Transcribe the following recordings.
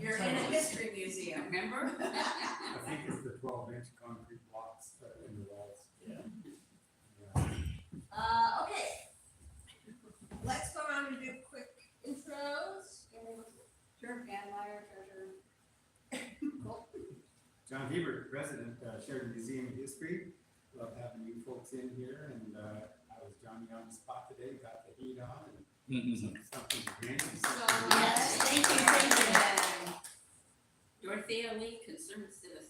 You're in a history museum, remember? I think it's the 12-inch concrete blocks in the walls. Yeah. Okay. Let's go around and do quick intros. Sure, Ann Meyer, treasurer. Cool. John Hebert, president, Sheridan Museum of History. Love having you folks in here, and I was Johnny on the spot today, got the heat on, and something to drink. And something to Yes, eat. thank you. Dorothea Lee, concerned citizen.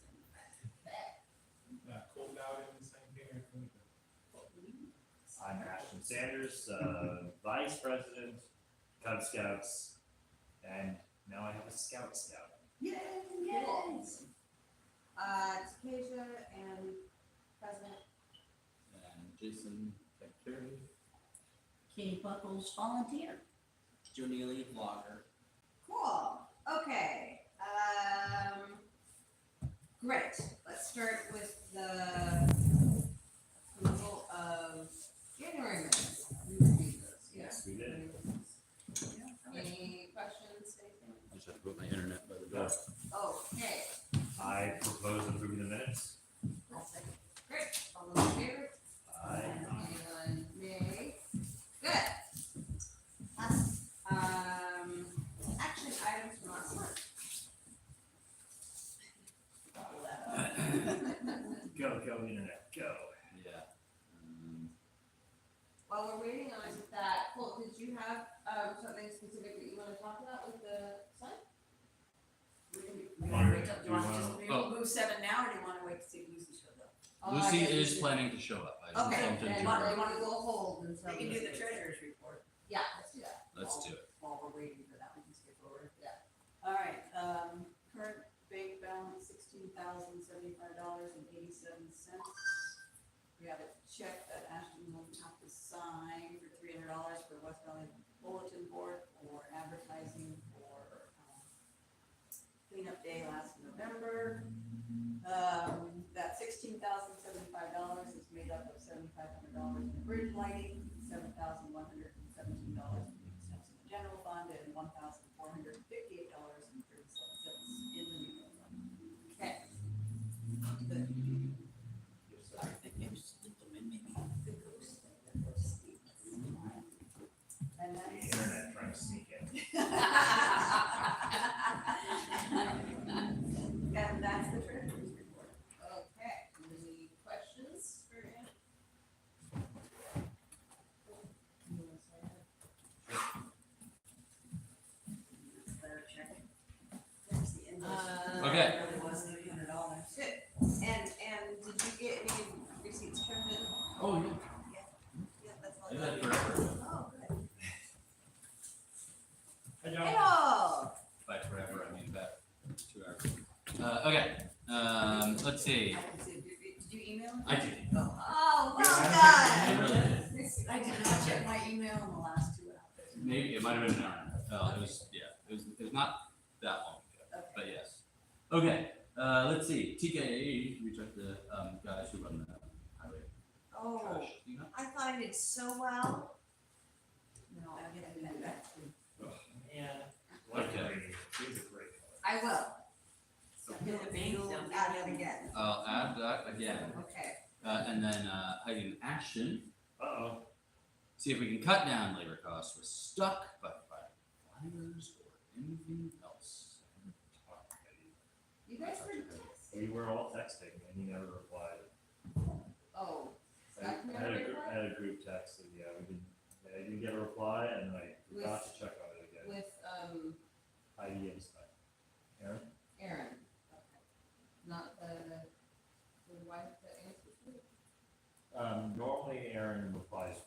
Cold out in the same here. I'm Ashton Sanders, Vice President, Cub Scouts, and now I have a Scout. Yay! Yes. Takesia and President. And Jason, secretary. Katie Buckles, volunteer. Junie vlogger. Cool. Okay. Great. Let's start with the approval of January minutes. We reviewed those. Yes, we did. Any questions? Anything? I just have to put my internet by the door. Okay. I propose approving the minutes. I'll second. Great. All those in favor? Aye. Anyone nay? Good. Action items from last month. Go, internet, go. Yeah. While we're waiting on that, Colt, did you have something specific that you want to talk about with the sign? You want to wait till, do you want to just Oh. move 7 now, or do you want to wait to see if Lucy shows up? Lucy is planning to show up. I Okay, informed him then to why her. do you want to go hold until? They can do the treasurer's report. Yeah, let's do that. Let's do it. While we're waiting for that, we can skip over. Yeah. All right, current bank balance, $16,075.87. We have a check that Ashton will have to sign for $300 for West Valley Bulletin Board for advertising for cleanup day last November. That $16,075 is made up of $7,500 in bridge lighting, $7,117 in the general fund, and $1,458.37 in the mutual fund. Okay. Good. And The that's. internet trying to sneak in. And that's the treasurer's report. Okay. Any questions for Ann? Better check it. There's the invoice. Okay. It really was $300. Good. And did you get any receipts turned in? Oh, yeah. Yeah, that's all. I've had forever. Oh, good. Hi, Hello. By forever, I mean about 2 hours. Okay. Let's see. I can see, did you email him? I did. Oh, well I done. really did. I did not check my email in the last 2 hours. Maybe it might have been an hour. It was not that long ago, Okay. but yes. Okay. Let's see. TKA, reach out to guys who run the highway. Oh, Trash. You know? I thought I did so well. No, I'm gonna do that too. Okay. He's a great color. I will. Get the bank You'll down. add it again. I'll add that again. Okay. And then Heider and Ashton, Uh-oh. see if we can cut down labor costs. We're stuck by flyers or anything else. You guys were texting. We were all texting and he never replied. Oh, I had a group text and I didn't get a reply and I forgot to check on it again. with Heidi and Scott. Aaron? Aaron. Okay. Not the wife that answers you? Normally Aaron replies.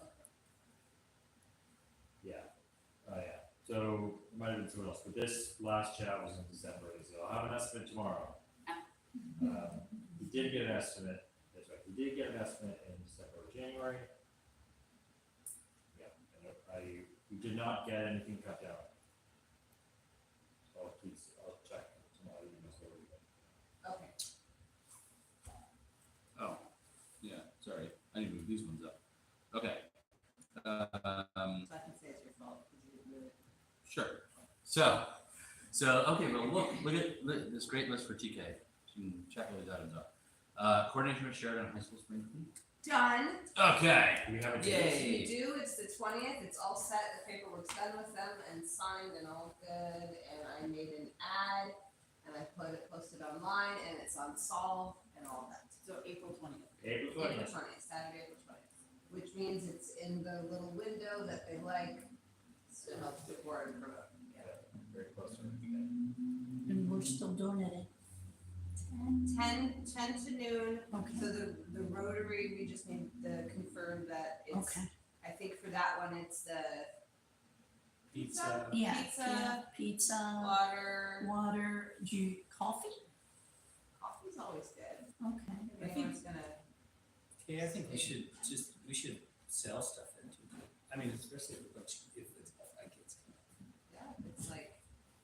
Yeah. Yeah. So it might have been someone else, but this last chat was in December, so I'll have an estimate tomorrow. We did get an estimate. That's right. We did get an estimate in December or January. Yeah. And we did not get anything cut down. So I'll check tomorrow. Okay. Oh, yeah. Sorry, I need to move these ones up. Okay. So I can say it's your fault because you didn't do it. Sure. So So, okay, well, look at this great list for TK. You can check all these items off. Coordination with Sheridan High School Spring Clean. Done. Okay. Do we have a We Yay. do, it's the 20th, it's all set, the paperwork's done with them and signed and all good, and I made an ad, and I posted online, and it's on Solve and all that. So April 20th. April April 20th. 20th, Saturday, April 20th, which means it's in the little window that they like, so it helps support and promote. Very close to it. And we're still doing it at 10 to noon, okay, so the Rotary, we just need to confirm that it's, okay, I think for that one, it's the Pizza. yeah, Pizza. yeah, pizza, water, water, coffee, coffee's always good. okay. If I think- anyone's gonna, Yeah, I think we should sell stuff into it. I mean, especially if it's like it's, yeah, it's like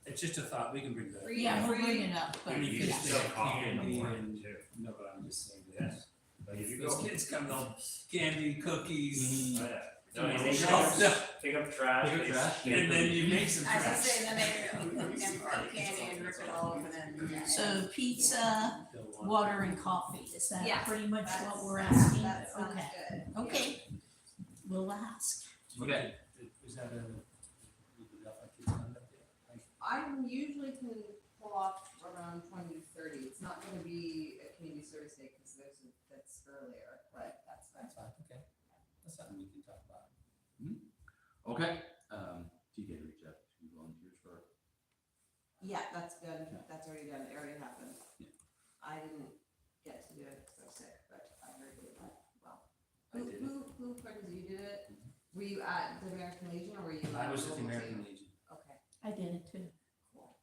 it's just a thought, we can bring that. free, Yeah, we'll free. bring it up, but I mean, You you can can sell sell coffee in the candy morning and, too. no, but I'm just saying, Yes. Like if you those go. kids come home, candy, cookies, Oh, yeah. No, No, you you make pick shelves. up trash. Pick up trash. and then you make some As I trash. say, and then they impart candy and rip it all open and. So pizza, water and coffee, is that Yeah, pretty much That's- what we're asking? That sounds Okay, good. okay, we'll ask. Okay. Is that we could have our kids come that day? Like, I usually can pull off around 20 to 30. It's not gonna be a community service day, cause that's earlier, but that's That's fine, okay. That's something we can talk about. Okay. TK reached out to volunteers for. Yeah, that's good, Yeah. that's already done, it already happened. Yeah. I didn't get to do it because I was sick, but I heard it went well. I did it. Who, you did it? Were you at the American Legion or were you? I at was at the local American team? Legion. Okay, I did it too, cool,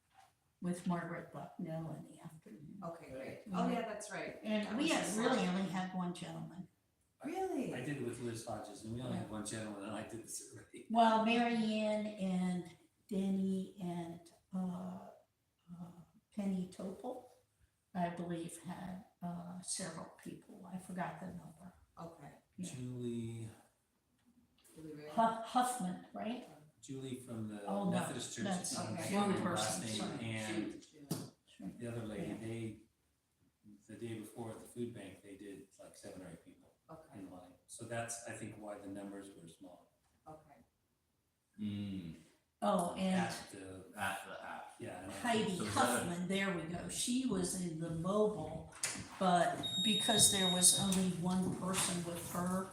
with Margaret Bucknell in the afternoon. okay, great. Yeah. Oh, yeah, that's right. And That we was had just really last- only had one gentleman. Really? I did it with Liz Hodges, and we only had one gentleman, and I did the survey. Well, Mary Ann and Denny and Penny Topol, I believe, had several people. I forgot the number. Okay. Yeah. Julie Huffman, right? Julie from the Oh, no, Methodist Church. that's it's on okay. her One last person, name, sorry. And Sure. the other lady, the day before at the food bank, they did like 7 or 8 people Okay, in line. So that's, I think, why the numbers were small. okay. Oh, and At the, At the app. yeah. and I Heidi think- So is that a- Huffman, there we go. She was in the mobile, but because there was only one person with her,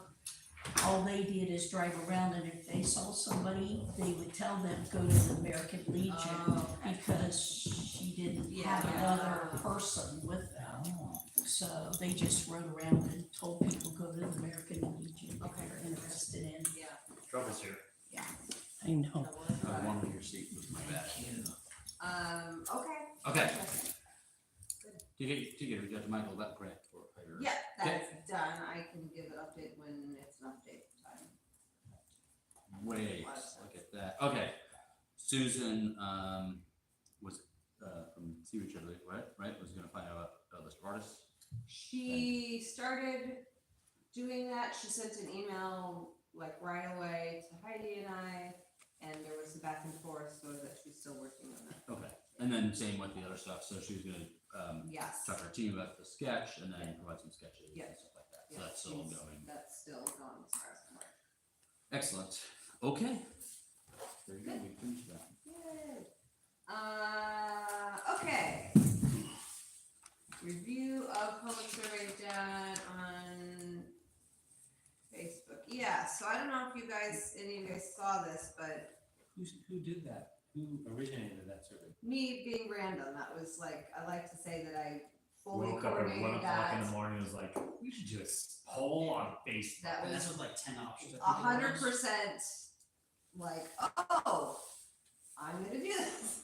all they did is drive around, and if they saw somebody, they would tell them, go to the American Legion, Oh, okay. because she didn't Yeah. have another person with them. So they just rode around and told people, go to the American Legion if Okay. you're interested in. Yeah. Trouble's here. I know. that works. One of your seat was my bad. Okay. Okay. TK reached out to Michael about grant for Heider. Yeah, that's done. I can give an update when it's an update time. Wait, look at that. Okay. Susan, was, from Seaweed Chili, right? Was gonna find out about list of artists. She started doing that. She sent an email like right away to Heidi and I, and there was some back and forth, so that she's still working on that. Okay. And then same with the other stuff. So she was gonna, Yes. talk to her team about the sketch and then provide some sketches Yeah. and stuff like that. So Yeah, that's still she's- ongoing. That's still going as far as I'm aware. Excellent. Okay. Very good. We finished that. Yay. Okay. Review of public survey done on Facebook. Yeah, so I don't know if any of you guys saw this, but Who did that? Who originated that survey? me being random, that was like, I like to say that I fully Woke up at 1 coordinated o'clock in the that. morning, was like, we should do a poll on Facebook. That And that's was with like 10 options. I think it was. 100% like, oh, I'm gonna do this.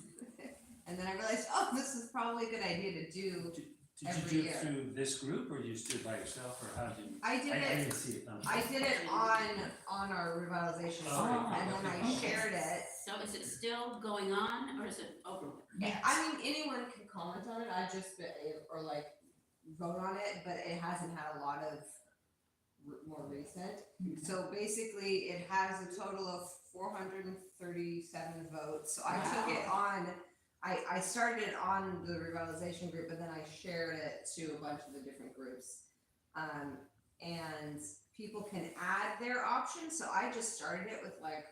And then I realized, oh, this is probably a good idea to do. Did every you do year. it through this group, or you just do it by yourself, or how did you? I did I it, didn't see it. I did it on our revitalization, Oh, group, and then I okay. shared it. So is it still going on or is it over with? Yes. I mean, anyone can comment on it, I just, or like, vote on it, but it hasn't had a lot of more recent. So basically, it has a total of 437 votes, so I took it on, I started it on the revitalization group, but then I shared it to a bunch of the different groups. And people can add their options, so I just started it with like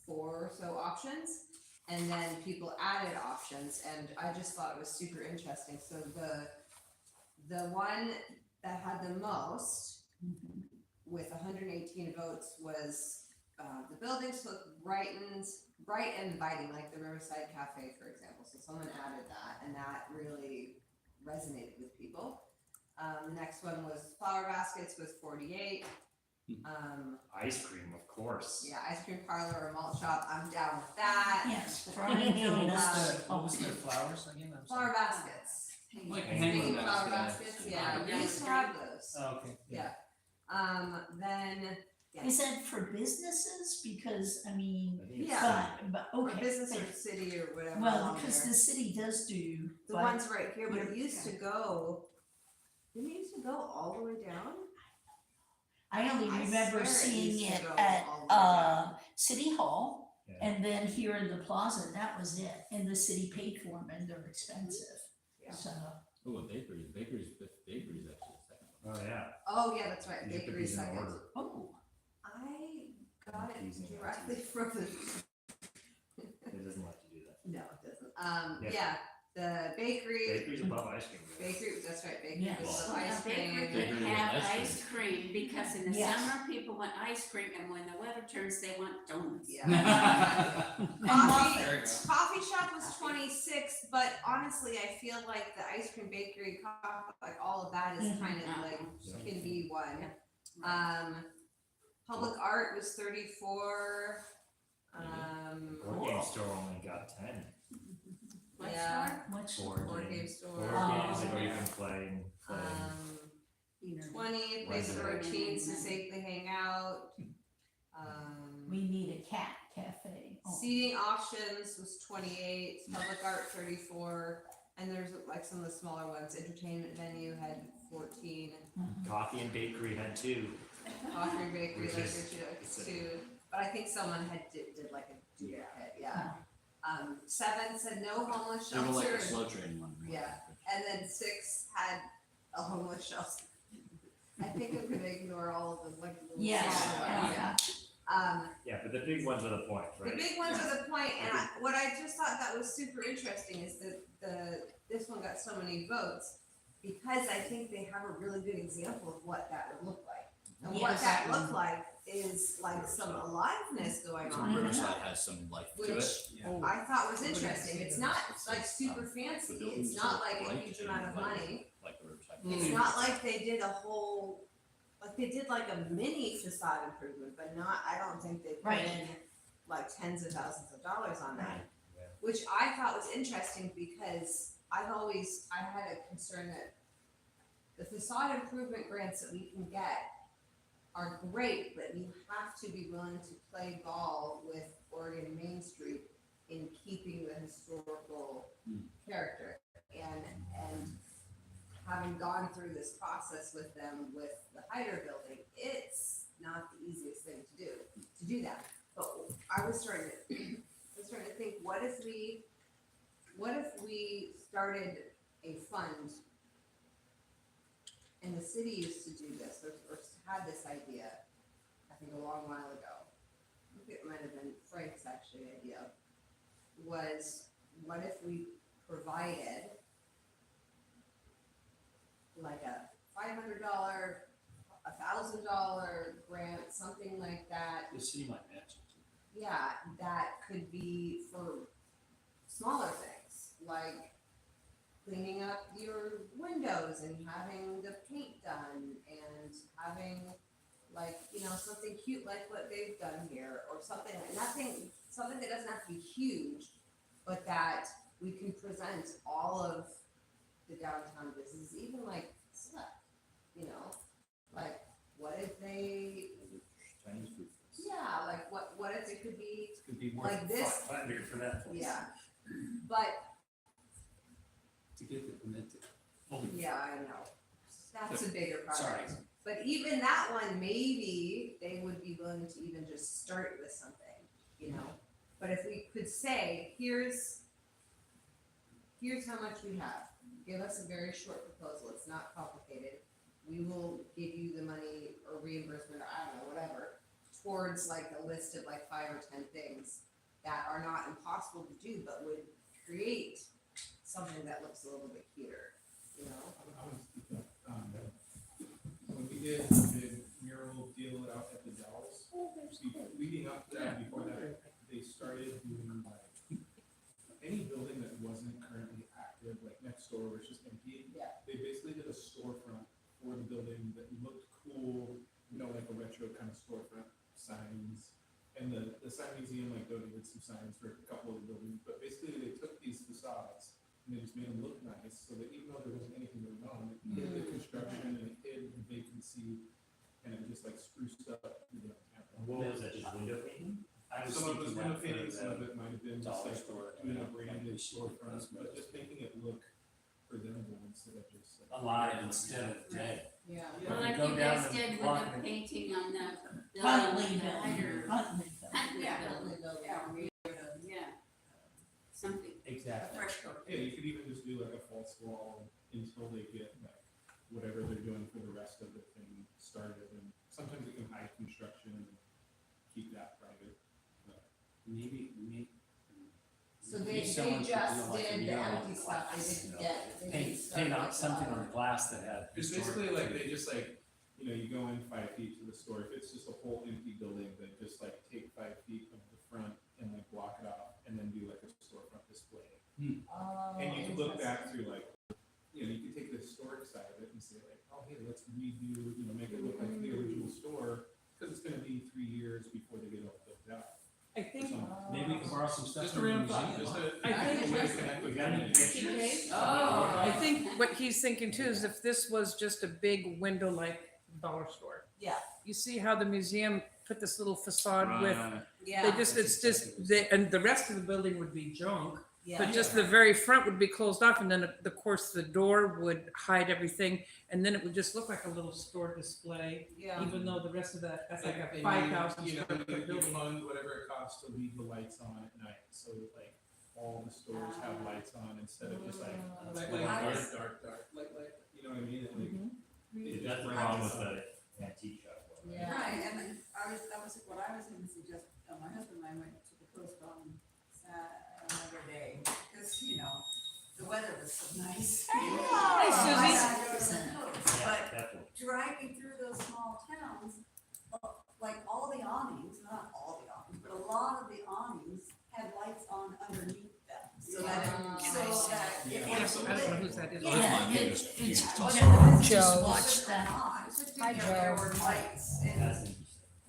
4 or so options, and then people added options, and I just thought it was super interesting. So the one that had the most, with 118 votes, was the buildings look bright and inviting, like the Riverside Cafe, for example. So someone added that, and that really resonated with people. The next one was flower baskets with 48. Ice cream, of course. Yeah, ice cream parlor or malt shop, I'm down with that. Yes. What was the flowers again? I'm sorry. Flower baskets. Like Hanging hanging Flower baskets. baskets, yeah, we used to have those. Oh, okay. Yeah. Then, yeah. Is that for businesses? Because, I mean, I think it's Yeah. but, Or okay. business or city or whatever. Well, along because there. the city does do, The but ones right here, but it Yeah. used to go, didn't it used to go all the way down? I only I remember swear it seeing used to it go at, all the way down. City Hall. Yeah. And then here in the plaza, that was it, and the city paid for them, and they're expensive, Yeah. so. Oh, a bakery, bakery's actually the second one. Oh, yeah. Oh, yeah, that's right, You put bakery these in second. order. Oh, I got it Confusing it. directly from the, It doesn't let you do that. no, it doesn't. Yeah. Yeah, the bakery, Bakery's above ice cream. though. bakery, that's right, bakery Yeah. was So the a ice bakery cream. Bakery can with have ice ice cream, because in the Yes. summer, people want ice cream, and when the weather turns, they want donuts. Yeah. and Coffee, muffins. coffee shop was 26, but honestly, I feel like the ice cream bakery, like all of that is Mhm. kind of like, Yeah. can be one. Right. Public art was 34. Board game store only got 10. What Yeah. store? Much, Board game store. Board games that you can play and play. You know. 20, place for Resident. teens to safely hang out. we need a cat cafe. Oh. Seating options was 28, public art 34, and there's like some of the smaller ones. Entertainment venue had 14, Coffee and bakery had 2. coffee and bakery Which like is- there's 2, but I think someone had did like a duplicate, yeah. 7 said no homeless They were like shelter, a slow train one. Yeah. and then 6 had a homeless shelter. I think I'm gonna ignore all of them, like the little Yes, smaller ones, yeah. Yeah, but the big ones are the point, The right? big ones are the point, and what I just thought that was super interesting is that this one got so many votes, because I think they have a really good example of what that would look like. And what Yes. that looked like is like some aliveness going So on, Riverside has some life to it. which Yeah. I thought was interesting. It's not like super fancy, The it's buildings not are like a bright huge and amount of like- money. Like the Riverside. It's not like they did a whole, like they did like a mini facade improvement, but not, I don't think they put Right. in like tens of thousands of dollars on that. Right. Yeah. Which I thought was interesting, because I had a concern that the facade improvement grants that we can get are great, but you have to be willing to play ball with Oregon Main Street in keeping the historical character. And having gone through this process with them with the Heider building, it's not the easiest thing to do that. But I was starting to think, what if we started a fund, and the city used to do this, or had this idea, I think a long while ago. I think it might have been Frank's actually idea, was what if we provided like a $500, $1,000 grant, something like that. The city might match it. Yeah, that could be for smaller things, like cleaning up your windows and having the paint done, and having like, something cute like what they've done here, or something that doesn't have to be huge, but that we can present all of the downtown businesses, even like stuff, like what if they, Chinese food. yeah, like what if it could be, It could be more Like than this. $500 for that. yeah, but, To get the permit to. yeah, I know, that's a bigger Sorry. project. But even that one, maybe they would be willing to even just start with something, But if we could say, here's here's how much we have. Give us a very short proposal. It's not complicated. We will give you the money or reimbursement, or I don't know, whatever, towards like a list of like 5 or 10 things that are not impossible to do, but would create something that looks a little bit cuter, you know? When we did the mural deal out at the Dells, leading up to that, before that, they started doing like any building that wasn't currently active, like next door was just empty. Yeah. They basically did a storefront for the building that looked cool, you know, like a retro kind of storefront, signs. And the sign museum like donated some signs for a couple of the buildings, but basically they took these facades and they just made them look nice, so that even though there wasn't anything going on, it hid the construction and it hid the vacancy, and it just like spruced up, you know. What was that, just window painting? I was Some of it was thinking window that painting, for some of the it might have been just dollar like store, doing a like branded we should storefront, do but just making it look presentable instead of just like. alive instead of dead. Yeah. Well, If like you go you down guys and did with walk the in- painting on the Huntley the Heider. building, Huntley building. Huntley Yeah. building, Yeah, we, yeah. Something, a Exactly. fresh coat. Yeah, you could even just do like a false wall until they get like whatever they're doing for the rest of the thing started, and sometimes it can hide construction and keep that private. Maybe. So maybe they someone should just do like a did the mural empty stuff, they didn't get, they didn't Paint start out with, something on the glass that had. It's historic- basically like they just like, you know, you go in 5 feet to the store, if it's just a whole empty building, they just like take 5 feet of the front and like block it off and then do like a storefront display. Oh, And you can look interesting. back through like, you know, you can take the historic side of it and say like, oh, hey, let's redo, you know, make it look like the original store, because it's gonna be 3 years before they get all built out. I think, Maybe we can borrow some stuff Just a from the random thought, museum. just a. I think- a way to connect with We got any community. pictures? Oh. I think what he's thinking too is if this was just a big window like dollar store. Yeah. You see how the museum put this little facade with, Yeah, they just, it's just, and the rest of the building would be junk. yeah. But just the very front would be closed off, and then of course the door would hide everything, and then it would just look like a little store display, Yeah. even though the rest of that's like a And you- 5,000 you know, square foot you building. fund whatever it costs to leave the lights on at night, so like all the stores have lights on instead of just like, That's like nice. dark, like, you know what I mean? And, like, There's nothing wrong with the antique shop. one, right? Yeah. right, and then that was what I was gonna suggest, my husband and I went to the coast on another day, because, you know, the weather was so nice. Hi, Susie. I go to the coast, Yeah, but definitely. driving through those small towns, like all the awnings, not all the awnings, but a lot of the awnings had lights on underneath them. So that, so that. Yeah. it I was don't know who that is. Yeah, it's Joe. just watch that. Hi, Joe. There were lights and. That's interesting.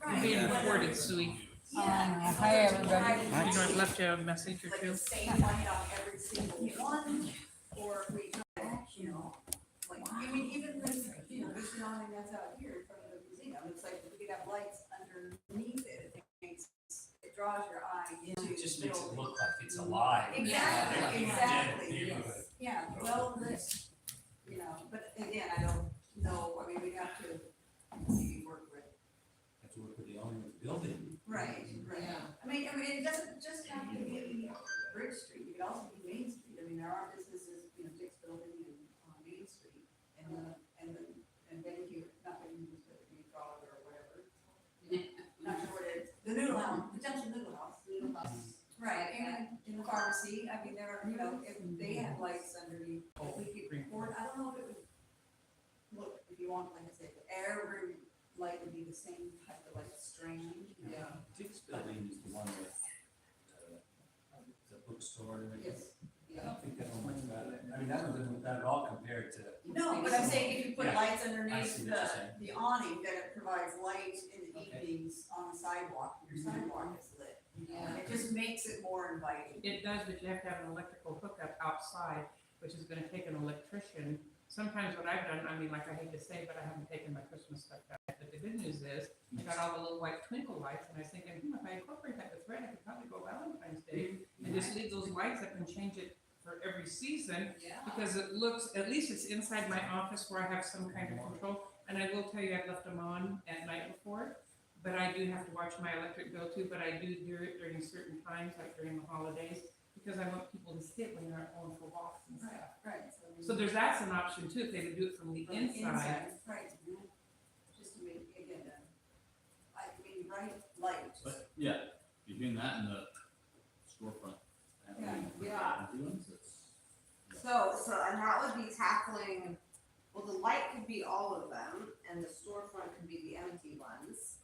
Right. Being but- recorded, Sue. Yeah. Hi, everybody. You know, I left you a message or Like two. the same light on every single one, or if we, you know, like, I mean, even this, you know, this awning that's out here in front of the museum, it's like, we could have lights underneath it, it draws your eye into. It just makes it building. look like it's alive. Exactly, Yeah. exactly, Yeah. yes, yeah, well lit, you know, but again, I don't know, I mean, we'd have to maybe work with. Have to work with the owner of the building. Right, right. Yeah. I mean, it doesn't just have to be Bridge Street, it could also be Main Street. I mean, there are businesses, you know, Dick's Building and Main Street, and then you, not that you use the Frog or whatever. Not sure what it is, the noodle house, potential noodle house. Right, and in the pharmacy, I mean, there are, you know, if they had lights underneath, we could record, I don't know if it would look, if you want, like I said, every light would be the same type of like strange. Yeah. Dick's building is the one with the bookstore. Yes. I don't think that one was bad. I mean, that doesn't look bad at all compared to. No, but I'm saying if you put Yeah, lights I underneath see what you're saying. the awning, then it provides light in the Okay. evenings on the sidewalk, your sidewalk is lit. Yeah. It just makes it more inviting. It does, but you have to have an electrical hookup outside, which is gonna take an electrician. Sometimes what I've done, I mean, like I hate to say, but I haven't taken my Christmas stuff out. But the good news is, I got all the little white twinkle lights, and I was thinking, if I incorporate that with red, I could probably go Valentine's Day and just leave those lights up and change it for every season, Yeah. because it looks, at least it's inside my office where I have some kind of control. And I will tell you, I've left them on at night before, but I do have to watch my electric bill too, but I do it during certain times, like during the holidays, because I want people to sit when they're going for walks and stuff. Right. So that's an option too, if they would do it from the inside. Right, just to make, again, right, light, just, But, yeah, between that and the storefront. Yeah. empty ones, it's- So, and that would be tackling, well, the light could be all of them, and the storefront could be the empty ones.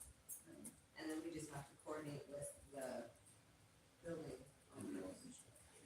And then we just have to coordinate with the building.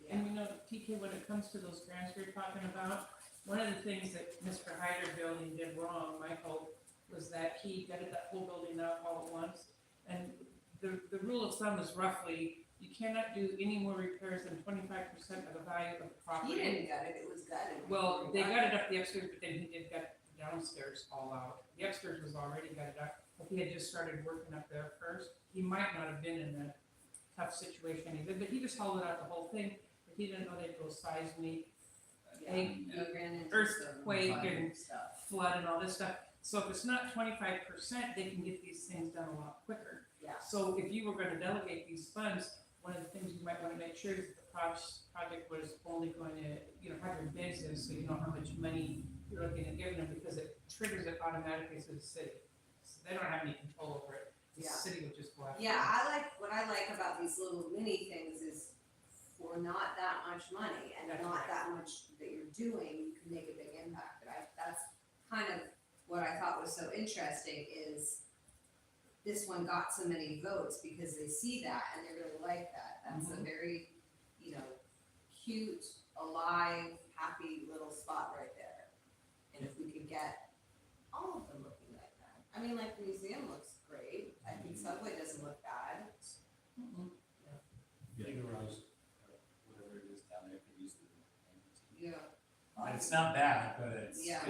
Yeah. And you know, TK, when it comes to those grants you're talking about, one of the things that Mr. Heider building did wrong, Michael, was that he gutted that whole building out all at once. And the rule of thumb is roughly, you cannot do any more repairs than 25% of the value of the property. He didn't gut it, it was gutted. Well, they gutted up the upstairs, but then he did gut the downstairs all out. The upstairs was already gutted up. If he had just started working up there first, he might not have been in that tough situation he did, but he just hauled it out the whole thing. But he didn't know they'd go seismic, We ran into earthquake some and stuff. flood and all this stuff. So if it's not 25%, they can get these things done a lot quicker. Yeah. So if you were gonna delegate these funds, one of the things you might wanna make sure is that the project was only going to, have your business, so you know how much money you're looking at giving them, because it triggers it automatically to the city. So they don't have any control over it. The Yeah. city would just go after it. Yeah, what I like about these little mini things is for not that much money and That's not right. that much that you're doing, you can make a big impact. But that's kind of what I thought was so interesting is this one got so many votes because they see that and they really like that. That's a very, cute, alive, happy little spot right there. And if we could get all of them looking like that. I mean, like the museum looks great. I think Subway doesn't look bad. Big garage, whatever it is down there, could use the. Yeah. It's not bad, but it's. Yeah.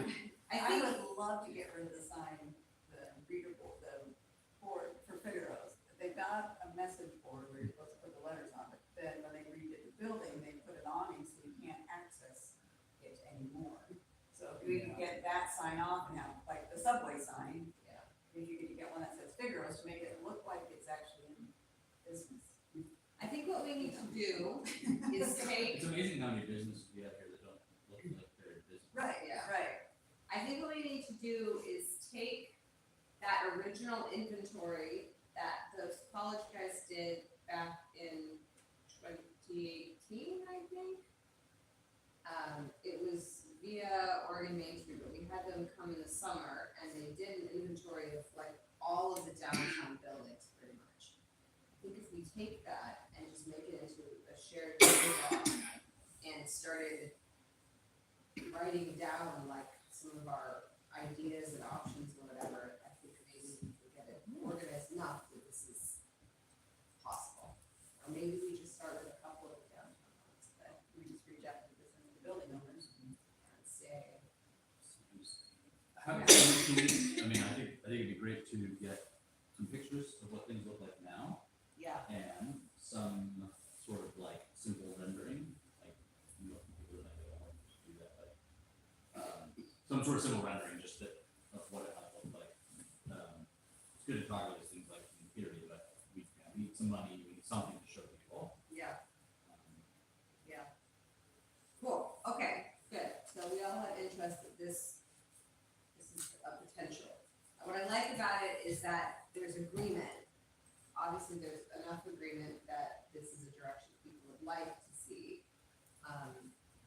I I think, would love to get rid of the sign, the readable, the board for Figaro's. They've got a message board where you're supposed to put the letters on, but then when they redid the building, they put an awning so you can't access it anymore. So if we can get that sign off now, like the Subway sign. Yeah. If you could get one that says Figaro's to make it look like it's actually in business. I think what we need to do is take, It's amazing how many businesses we have here that don't look like they're in business. Right, Yeah. right. I think what we need to do is take that original inventory that those college guys did back in 2018, I think. It was via Oregon Main Street, but we had them come in the summer and they did an inventory of like all of the downtown buildings pretty much. I think if we take that and just make it into a shared Google Doc and started writing down like some of our ideas and options and whatever, I think maybe we can get it organized enough that this is possible. Or maybe we just start with a couple of the downtown ones, but We just reach out to the building owners. and say, How, can we, I mean, I think it'd be great to get some pictures of what things look like now yeah, and some sort of like simple rendering, like, people that I don't want to do that, but, some sort of simple rendering, just that, of what it might look like. It's good to talk about these things like in theory, but we need some money, we need something to show people. yeah, Um, cool, okay, good. So we all have interest that this is a potential. What I like about it is that there's agreement. Obviously, there's enough agreement that this is a direction people would like to see.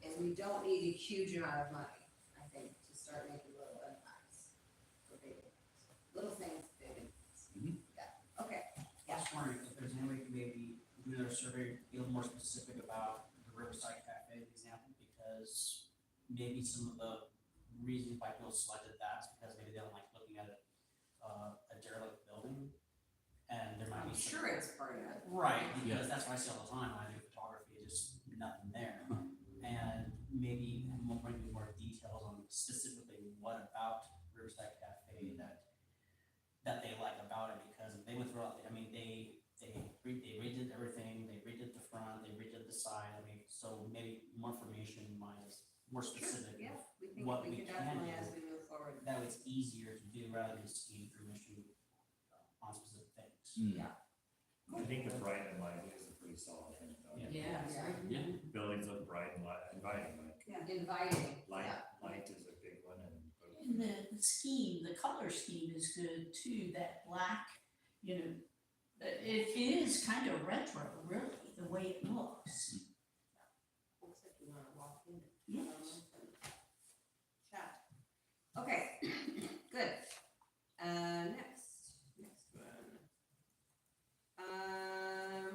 And we don't need a huge amount of money, I think, to start making little impacts. Or big impacts. Little things, big impacts. Mhm. Yeah, okay. Just wondering if there's any way to maybe do another survey, be a little more specific about the Riverside Cafe example, because maybe some of the reasons why people selected that is because maybe they don't like looking at a derelict building. And there might I'm be some. sure it's part of it. Right, because that's what I see all the time when I do photography, just nothing there. And maybe we'll bring you more details on specifically what about Riverside Cafe that they like about it, because they went through, I mean, they redid everything, they redid the front, they redid the side, I mean, so maybe more information wise, more specific. Yeah, we can, what we we can can definitely do. as we move forward. That way it's easier to do rather than just getting permission on specific things. Mm. Yeah. I think the bright and light is a pretty solid hint, though. Yeah. Yeah. Buildings look bright and inviting, like Inviting, light, yeah. light is a big one and. And the scheme, the color scheme is good too, that black, you know, it is kind of retro, really, the way it looks. Looks like you wanna walk in. Yes. Chat. Okay, good. Next one.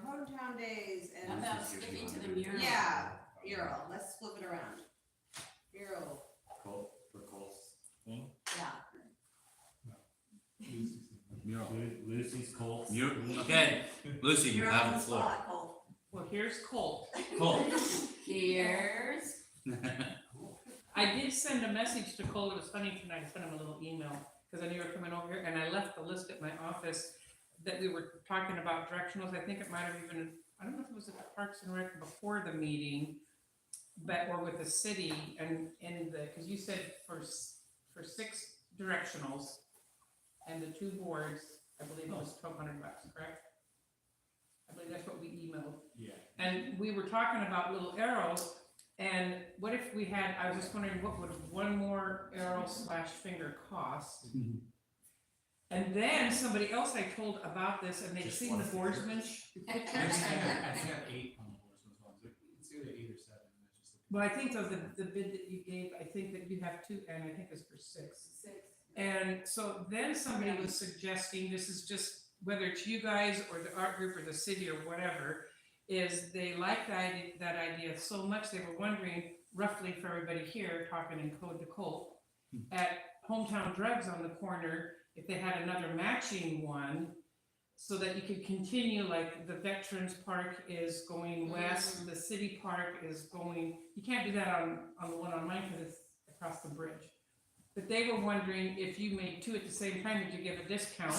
Hometown days How and. about sticking to the mural? Yeah, mural, let's flip it around. Mural, For Colt's thing? yeah. Mural. Lucy's Colt's. Okay, Lucy, you You're have on the the floor. spot, Cole. Well, here's Colt. Cool. Here's, I did send a message to Cole. It was funny tonight. I sent him a little email because I knew you were coming over here, and I left the list at my office that we were talking about directionals. I think it might have even, I don't know if it was at the Parks and Rec before the meeting, but or with the city and because you said for 6 directionals and the 2 boards, I believe it was $1,200, correct? I believe that's what we emailed. Yeah. And we were talking about little arrows, and what if we had, I was just wondering, what would one more arrow / finger cost? And then somebody else I told about this, and they'd Just seen the one boardsman. I think I have 8 on the horseman's ones. It's either 8 or 7. I just looked. Well, I think of the bid that you gave, I think that you have 2, and I think it's for 6. And so then somebody was suggesting, this is just, whether it's you guys or the art group or the city or whatever, is they like that idea so much, they were wondering, roughly for everybody here, talking in code to Colt, at Hometown Drugs on the corner, if they had another matching one, so that you could continue, like the Veterans Park is going west, the city park is going, you can't do that on the one on mine because it's across the bridge. But they were wondering if you made 2 at the same time, would you give a discount?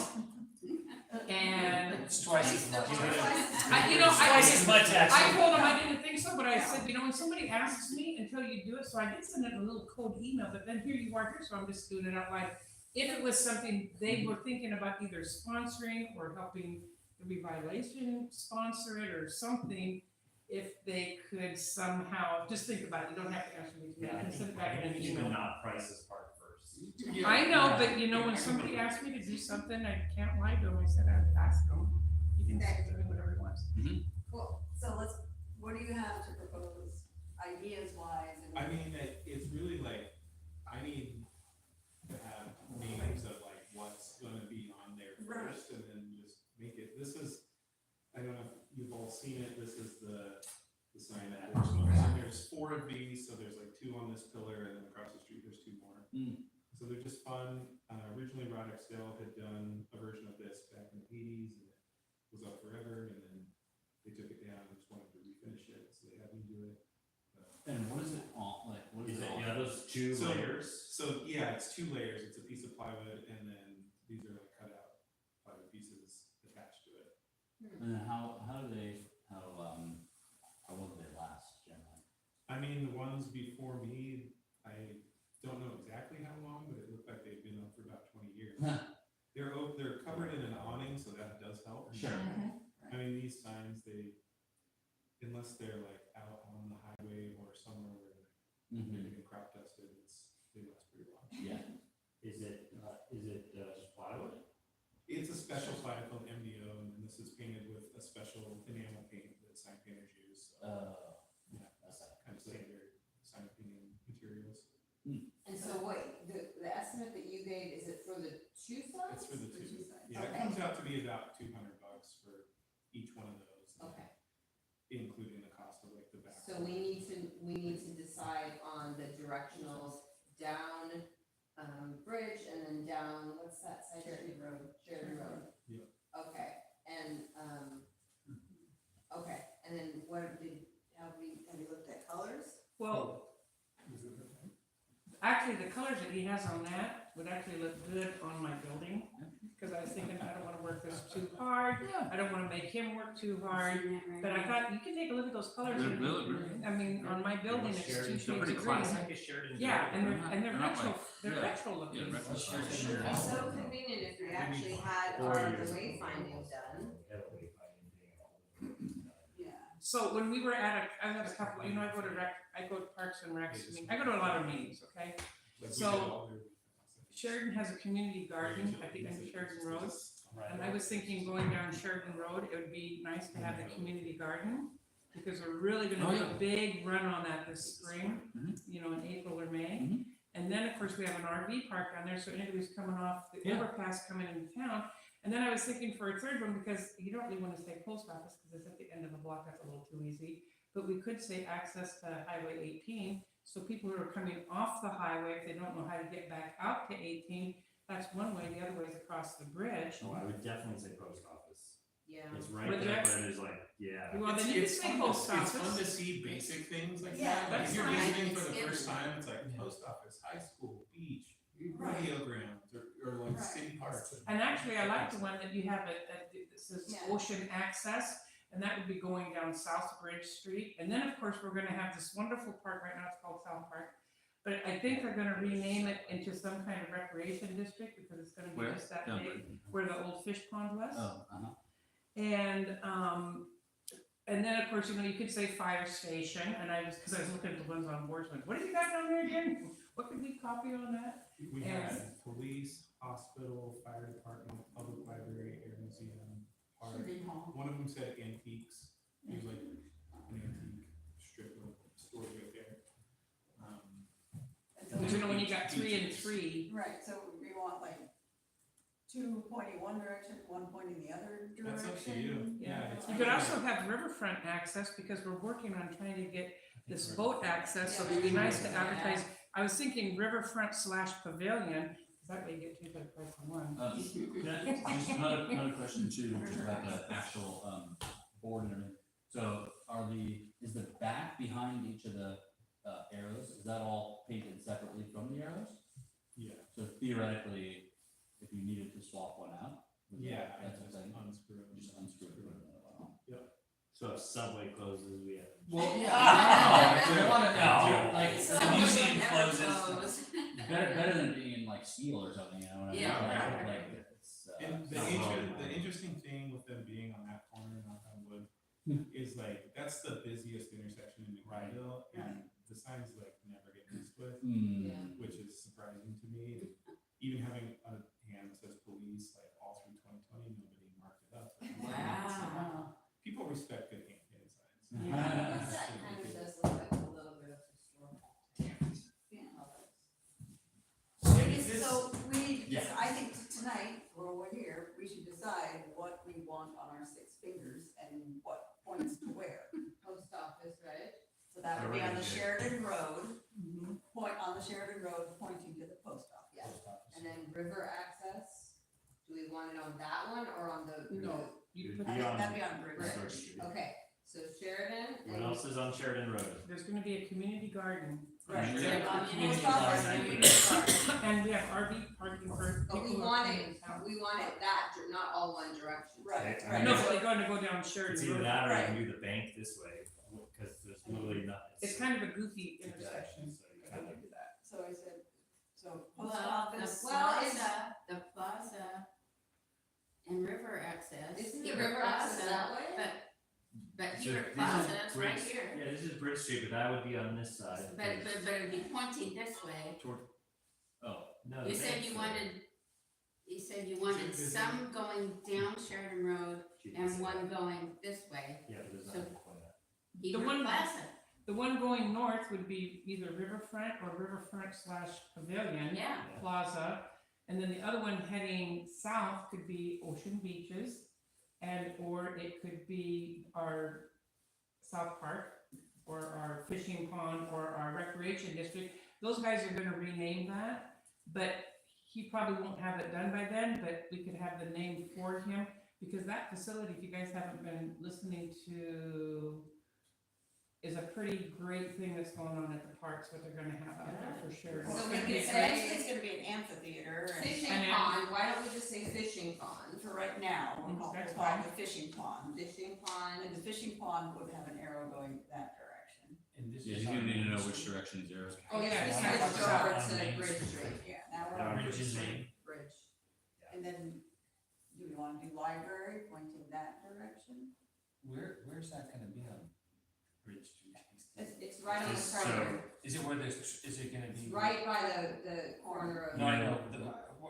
And It's twice as much. Twice as much, I actually. told them I didn't think so, but I said, when somebody asks me until you do it, so I did send it in a little code email, but then here you are here, so I'm just doing it out loud. If it was something they were thinking about either sponsoring or helping the Revitalization sponsor it or something, if they could somehow, just think about it, you don't have to answer me, you can send it back in an You email. cannot price this part first. I know, but when somebody asked me to do something, I can't lie to them, I said I'd ask them. You can say whatever he wants. Cool, so what do you have to propose, ideas wise? I mean, it's really like, I need to have names of like what's gonna be on there first, and then just make it, this is, I don't know if you've all seen it, this is the sign that there's 4 of these, so there's like 2 on this pillar, and then across the street, there's 2 more. So they're just fun. Originally Rod Extell had done a version of this back in the 80s, and it was up forever, and then they took it down and just wanted to refinish it, so they had me do it. And what is it on, like, what is Is it it, on? yeah, those 2 So- layers? So yeah, it's 2 layers. It's a piece of plywood, and then these are like cut out plywood pieces attached to it. And then how will they last generally? I mean, the ones before me, I don't know exactly how long, but it looked like they've been up for about 20 years. They're covered in an awning, so that does help. Sure. I mean, these signs, unless they're like out on the highway or somewhere where they're getting crop dusted, they last pretty long. Yeah. Is it just plywood? It's a special plywood called MDO, and then this is painted with a special enamel paint that sign painters use. Yeah, that's kind of standard sign painting materials. And so what, the estimate that you gave, is it for the 2 signs? It's for the 2. sides. Yeah, it Okay. comes out to be about $200 for each one of those. Okay, Including the cost of like the back. so we need to decide on the directionals down, Bridge, and then down, what's that side? Sheridan Road. Sheridan Road. Yep. Okay, and, and then have you looked at colors? Well, actually, the colors that he has on that would actually look good on my building, because I was thinking, I don't wanna work this too hard, I don't wanna make him work too hard, but I thought, you can take a look at those colors. They're and- really great. I mean, on my building, it's 2 shades of pretty green. classic. Yeah, and they're They're not retro, like- they're yeah. retro looking. Yeah, retro. It would be so convenient if we actually had Or our you just- wayfinding done. Yeah, wayfinding. So when we were at I had a couple, you know, I go to Parks and Recs, I go to a lot of meetings, okay? Like, we So- did all their- Sheridan has a community garden at the end of Sheridan Road. And I was thinking going down Sheridan Road, it would be nice to have the community garden, because we're really gonna do a big run on that this spring, you know, in April or May. And then, of course, we have an RV park down there, so anybody's coming off the overpass coming into town. And then I was thinking for a third one, because you don't really wanna say post office, because it's at the end of the block, that's a little too easy. But we could say access to Highway 18, so people who are coming off the highway, if they don't know how to get back out to 18, that's one way, the other way is across the bridge. Oh, I would definitely say post office. Yeah. It's right Would there, ya? but it is like, yeah. Well, then you could It's say fun post to- It's fun to office. see basic things like Yeah, that, like that's if you're fine. visiting for the It's first different. time, it's like Yeah. post office, high school, beach, Right. rodeo grounds, or like Right. city parks. And actually, I like the one that you have that says Yeah. ocean access, and that would be going down South Bridge Street. And then, of course, we're gonna have this wonderful park, right now it's called South Park. But I think they're gonna rename it into some kind of recreation district, because it's gonna be Where? just that Down big, where the old fish pond was. Oh, And then, of course, you know, you could say fire station, and because I was looking at the ones on Boardsman, what do you got down there again? What could we copy on that? We And- had police, hospital, fire department, public library, air museum, park. Big hall. One of them said antiques, it was like an antique strip of store right there. And so Because you know, when you got Beaches. 3 and 3, Right, so we want like 2 pointing one direction, 1 pointing the other direction. That's up to you, yeah. it's you could really- also have riverfront access, because we're working on trying to get this boat access, so it'd be nice to advertise. I was thinking riverfront / pavilion, 'cause that way you get 2 for the price of 1. Just another question too, just about the actual, board and everything. So is the back behind each of the, arrows, is that all painted separately from the arrows? Yeah, So theoretically, if you needed to swap one out, would yeah, I that's the just thing, unscrew it. just unscrew it. So if Subway closes, we have. Well, yeah, I don't wanna No. like, So the museum never closes, close. better than being in like steel or something, you know what I mean? Yeah. Like, it's, And the, So- the interesting thing with them being on that corner, knock on wood, is like, that's the busiest intersection in McGrathville, and the signs like never get messed with, Hmm. which is surprising to me. And even having a hand that says police, like all through 2020, nobody marked it up. Wow. People respect good hand signs. That kind of does look like a little bit of historical. So we need to, Yeah. I think tonight, while we're here, we should decide what we want on our 6 fingers and what points to where. Post office, right? So that would be on the Alright. Sheridan Road, point on the Sheridan Road pointing to the post office. Yeah. And then river access, do we want it on that one or on the? No. You put, I think Beyond- that'd be on Bridge. First Street. Okay, so Sheridan What and else is on Sheridan Road? there's gonna be a community garden, Right. Yeah. On Community post office, garden. community garden. and we have RV parking for but people we who are want coming it, in town. we want it that, not all one direction. Right, I right. No, but they're going to go down Sheridan It's either Road. that or you Right. can do the bank this way, because there's literally not. It's kind of a goofy intersection. So you I kind of- would do that. So I said, so Well, post the office. the plaza and river access. Isn't the Hebert river access Plaza, that way? But So Hebert this Plaza, is that's right Bridge- here. Yeah, this is Bridge Street, but that would be on this side. But it'd be pointing this way. Oh, No, You the said bank's you there. wanted some going down Sheridan Road and one going this way. Yeah, but there's so- nothing for that. Hebert one- Plaza, The one going north would be either riverfront or riverfront / pavilion yeah. plaza. And then the other one heading south could be Ocean Beaches, or it could be our South Park, or our fishing pond, or our recreation district. Those guys are gonna rename that, but he probably won't have it done by then, but we could have the name for him. Because that facility, if you guys haven't been listening to, is a pretty great thing that's going on at the parks, what they're gonna have out there for sure. So So we we could could say- say it's gonna be an amphitheater and Fishing And then- pond, why don't we just say fishing pond? for right now, we'll call That's it fine. the fishing pond. Fishing And pond, the fishing pond would have an arrow going that direction. And this yeah, is you're on gonna need to know Main which Street. direction these arrows. oh yeah, Yeah, this yeah, is yeah. over On to Main Bridge Street. Street, Yeah, now we're Yeah, on Bridge Bridge is Street. main. Bridge. And then, do we wanna do library pointing that direction? Where's that gonna be on bridge to? It's right on the Just front. so- Is it where there's, is it gonna be? It's right by the corner of. No, I know,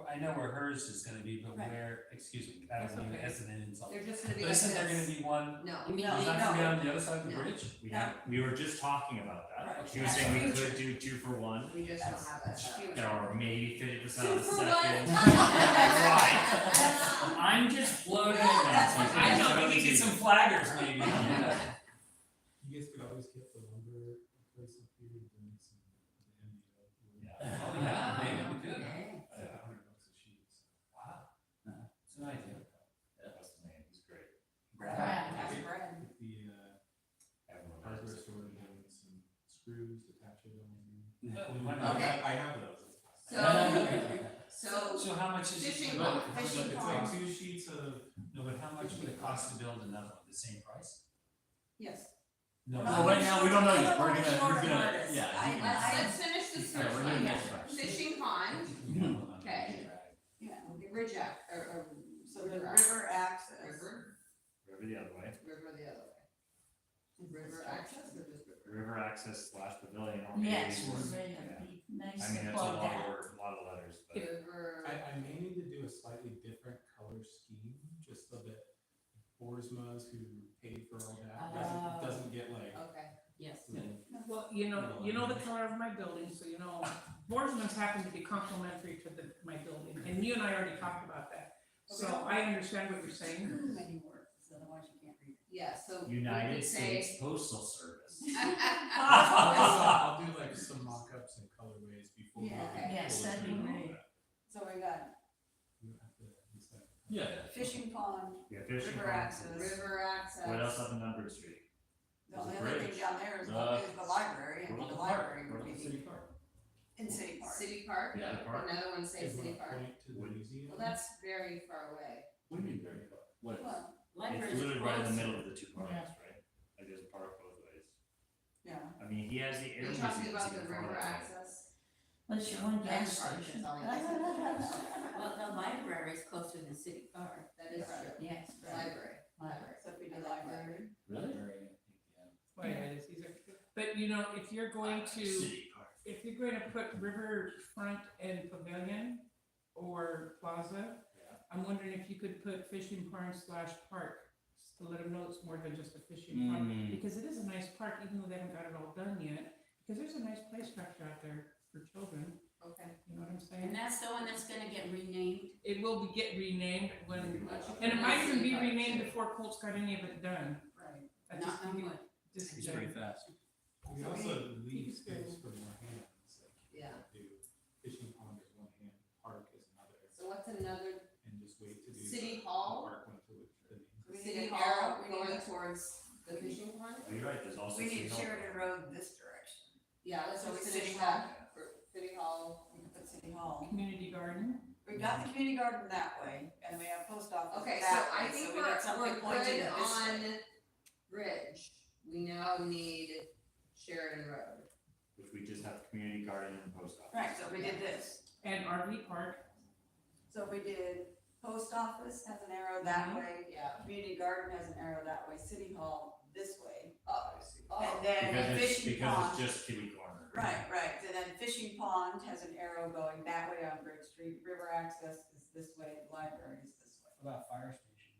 I know where hers is gonna be, but Right. where, excuse me, I That's don't mean okay. as an insult. They're just gonna be But like isn't there gonna this. be one, No. is that gonna be on the other side of the No. bridge? We were just talking about that. Right. She was saying we could do 2 for 1, We just don't have it. or maybe 50% 2 on the for second. 1. Right. I'm just floating it out. I know, we could get some flaggers maybe. You guys could always get the lumber place up here and donate some to the MDO. Yeah. Oh, yeah, maybe we could. $100 a sheet. Wow. It's an idea. That's the name, he's great. Brad, that's Brad. If the Everyone hardware knows. store donates some screws to attach it on. Why not? Okay. I have those. So how much is it? fishing Well, pond, fishing It's pond. like 2 sheets of. No, but how much would it cost to build another one, the same price? Yes. No. Well, right now, we don't know yet, we're I don't know gonna, what we're the gonna, word is. yeah. Let's finish this Yeah, first we're one, doing yeah. this first. Fishing pond, okay, Yeah, ridge act, or so the river access. river, River the other way. river the other way. River access or just river? River access / pavilion. or Yes, maybe- we're ready Yeah. to be nice I mean, to that's a plug lot of that. words, a lot of letters, but. River, I may need to do a slightly different color scheme, just so that Borsma's, who paid for all that, doesn't get like. okay. Yes. Well, you know the color of my building, so you know, Borsman's happen to be complementary to my building, and you and I already talked about that. So I understand what you're saying. Too many words, otherwise you can't read it. Yeah, so we United could say. States Postal Service. I'll do like some mock-ups and colorways before. Yeah. we Yes, pull it that'd be through. great. So we got You don't have to decide. Yeah. fishing pond, Yeah, fishing river pond. access. River access. What else up in Numbered Street? The only There's a other thing bridge. down there is the library, and What about the the park? library What would about the be city park? in City Park. City Park, Yeah, the park. another one say Is City one Park. point to the museum? Well, that's very far away. What do you mean very far? What is? Well, It's literally right in the middle of the 2 parks, Yeah. right? Like there's a park both ways. yeah. I mean, he has the air. You're talking museum about sitting the in front river of it. access. What's your one gas Park is station? all I can Well, the library is closer than City Park. That is true. Yes. Library. Library, so if we do library, Really? Well, yeah, it is easier. But you know, if you're going to, City Park. if you're going to put riverfront and pavilion or plaza, I'm wondering if you could put fishing pond / park, just to let them know it's more than just a fishing pond. Mm. Because it is a nice park, even though they haven't got it all done yet, because there's a nice play structure out there for children, Okay. you know what I'm And saying? that's the one that's gonna get renamed. It will get renamed when, Once you and it put might even City be Park, renamed too. before Colt's got any of it done. right. I Knock just on think wood. just, It's pretty fast. We So also keep leave it straight. space for more hands, like. Yeah. Do fishing pond is one hand, park is another, So what's another, and just wait to do. City the Hall? Park one to the name. We need City an Hall arrow, we going need, towards the fishing pond? Oh, you're right, there's also. we need City Hall. Sheridan Road this direction. Yeah, let's So just City finish Hall. that for City Hall. We can put City Hall. community garden. We've got the community garden that way, and we have post office Okay, so that I way, think so we got something we're pointed good at this on way. Ridge. We now need Sheridan Road. Which we just have community garden and post office. Right, so we did this. And RV park, So we did, post office has an arrow that Mhm. way, Yeah. community garden has an arrow that way, city hall this way. Oh, And then Because it's, fishing because pond, it's just kitty corner. right, and then fishing pond has an arrow going that way on Bridge Street, river access is this way, the library is this way. What about fire station?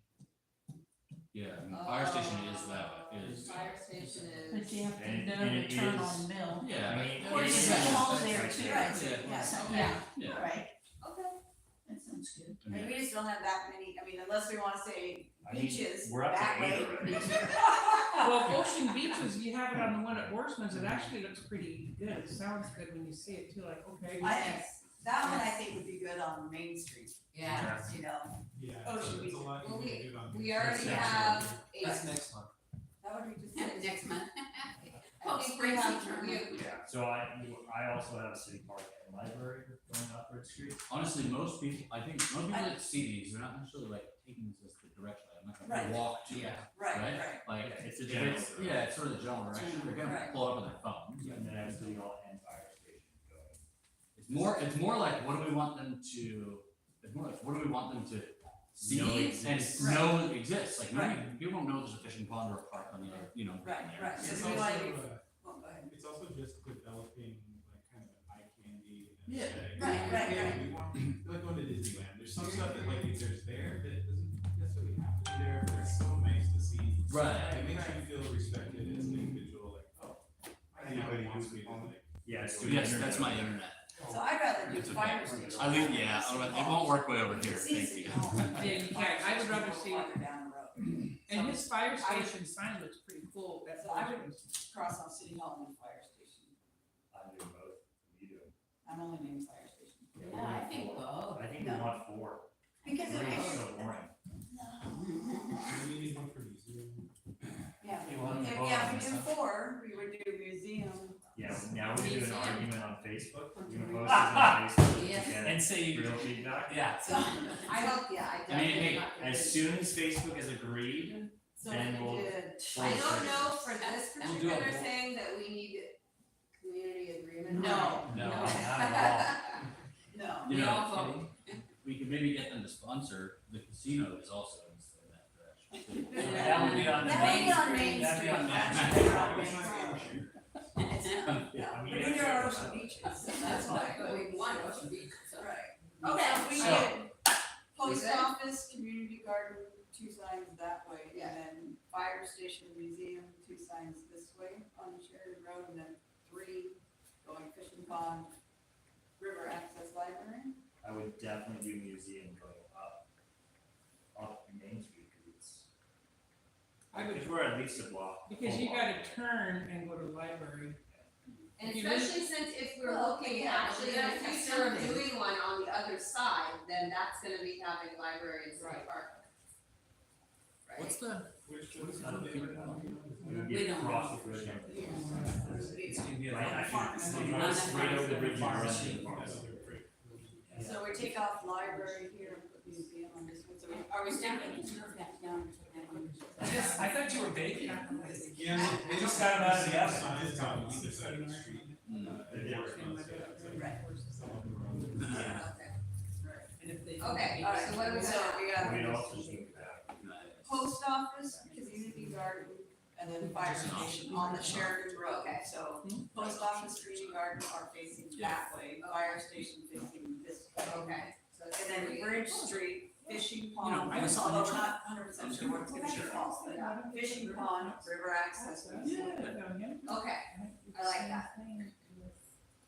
Yeah, I mean, fire station is that, is. Fire station But is. you have to And- know and the it turn is- on mill. Yeah. I mean, Of course, it is- City Hall's there right too. there. Right, Yeah, Yeah. all right, Okay. that sounds good. I mean, And we just don't have that many, I mean, unless we wanna say I mean, beaches, we're up to that 8 way. already. well, Ocean Beaches, you have it on the one at Borsman's, it actually looks pretty good, it sounds good when you see it too, like, okay. That one I think would be good on Main Street. Yeah. You know, Yeah, Oh, so should it's a we- lot well, easier to do it on. We already next have That's a, next month. that would be just. Next month. I think we have, Yeah, so I also have a city park and library going up Bridge Street. honestly, most people, I think, most people that see these, they're not necessarily like taking this as the direction, like, I'm not Right. gonna walk to it. Right, Right? right. Like, Yeah, it's a if general it's, direction. yeah, it's sort of the general direction, they're gonna Right. pull it up on their phone. And then I have city hall and fire station going. It's more like, what do we want them to, it's more like, what do we want them to see No and exists. know it exists, like, Right. nobody, people don't know there's a fishing pond or a park on the other, you know. Right, there. right. It's So we like, also, oh, go ahead. it's also just developing like kind of an eye candy Yeah. aesthetic. Right, right, Yeah, right. we want, like going to Disneyland, there's some stuff that like if there's there, that doesn't necessarily have to be there, but it's so nice to see. Right. It makes you feel respected as an individual, like, oh, my Anybody town wants who's me to on like. Yeah, it's Yes, that's my internet. So I'd rather do It's okay. fire station. I leave, yeah, it won't work way over here, It's thank easy. you. Yeah, you can't. I would rather see- Farther down the road. And his fire station sign looks pretty cool. That's So I would cross off City Hall and fire station. I'm doing both, you do. I'm only naming fire station. Yeah, I think both. I think we No. want 4. Because Three it is is. so boring. We need one for museum. Yeah, You want to vote yeah, on if we this do stuff? 4, we would do museum. Yeah, now we're doing an Museum. argument on Facebook, we're gonna post this on Facebook Yes. to get And say, real feedback. yeah, So, I don't, yeah, I I mean, definitely hey, not. As soon as Facebook has agreed, so Then we we'll- did. I don't know for this We'll do a particular vote. thing that we need community agreement. No. no, No. not at all. No. You We know, all vote. we could maybe get them to sponsor, the casino is also in that direction. too. That would be on the That would main be on street. Main That'd be Street. on Main That's Street. our main street. Yeah, we're doing our ocean beaches, so that's why. But we want Ocean Beach, so. Right. Okay, So we so- did post good? office, community garden, 2 signs that way, Yeah. and then fire station, museum, 2 signs this way on Sheridan Road, and then 3 going fishing pond, river access library. I would definitely do museum going up Main Street, cause it's. I would- If we're at least a block. Because you gotta turn and go to library. And If you live- especially since if we're Well, looking yeah, actually we in gotta the do future of something. doing one on the other side, then that's gonna be having library and city Right. park. Right? What's the, Which What is is that? the neighborhood? It would We be don't across know. the bridge. It's gonna be a Right, actually, pharmacy. it's right over the bridge. Pharmacy. So we take off library here and put museum on this one, so we, Are we still making sure that down to that one? I thought you were baking. Yeah, They just got them out of the oven. Signs on either side of the street. Right. Okay. And if they. Okay, alright, so what do we so got? we got We'd also do that. post office, community garden, and then fire station on the Sheridan Road. Okay. So post office, community garden are facing that way, fire station facing this way. Okay. So it's And then Bridge Street, fishing pond, I was on although the- not 100% sure what's gonna be called, but fishing pond, river access. Okay, I like that.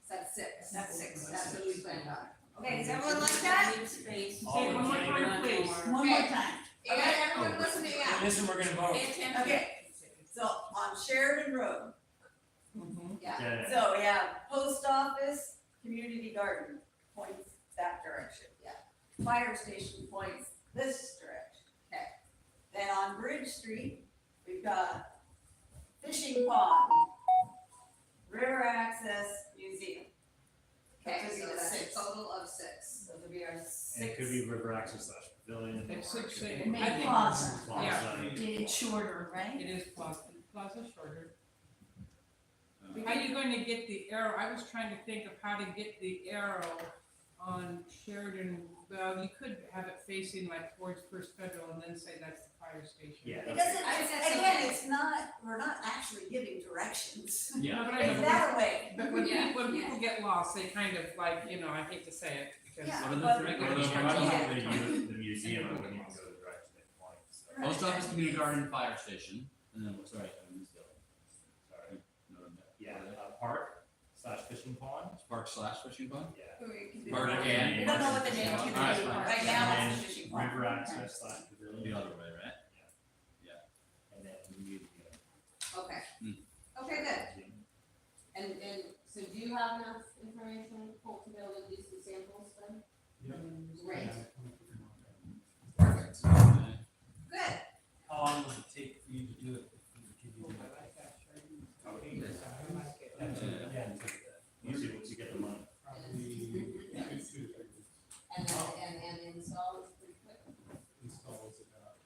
So that's 6. That's 6. That's what we planned on. Okay, does everyone like that? Need space. Say one more time, please. One more time. You got everyone listening out? This one we're gonna vote. Pay attention. Okay, so on Sheridan Road, Yeah. Get it? so we have post office, community garden points that direction. Yeah. Fire station points this direction. Okay. Then on Bridge Street, we've got fishing pond, river access, museum. Okay, Those would be so the that's a 6. total of 6. Those would be our 6. And it could be river access / pavilion. It's 6, or it could I be Make think- plaza. plaza. It's shorter, right? It is plaza shorter. How are you going to get the arrow? I was trying to think of how to get the arrow on Sheridan. Well, you could have it facing like towards First Federal and then say that's the fire station. Yeah. Because I think that's again, okay. it's not, we're not actually giving directions. Yeah. No, but I It's know, that way. but when Yeah, people, when yeah. people get lost, they kind of like, I hate to say it because. Yeah. What are the but- three? Like, What are if those you ones? turn Yeah. The museum, I wouldn't even go the direction they point, so. Right. Post office, community garden, fire station, and then, sorry, I missed the other. Sorry. No, no. Yeah, park / fishing pond, Park / fishing pond? yeah. We can do Burger that. can. We don't know what the name of it is. Alright, fine. Right now, And it's fishing pond. River access / The pavilion. other way, right? And then museum. Okay. Hmm. Okay, good. And so do you have enough information pulled to be able to do some samples then? Great. Perfect. Okay. Good. How long does it take for you to do it? If we give you the- Usually once you get the money. And install is pretty quick. Installs about.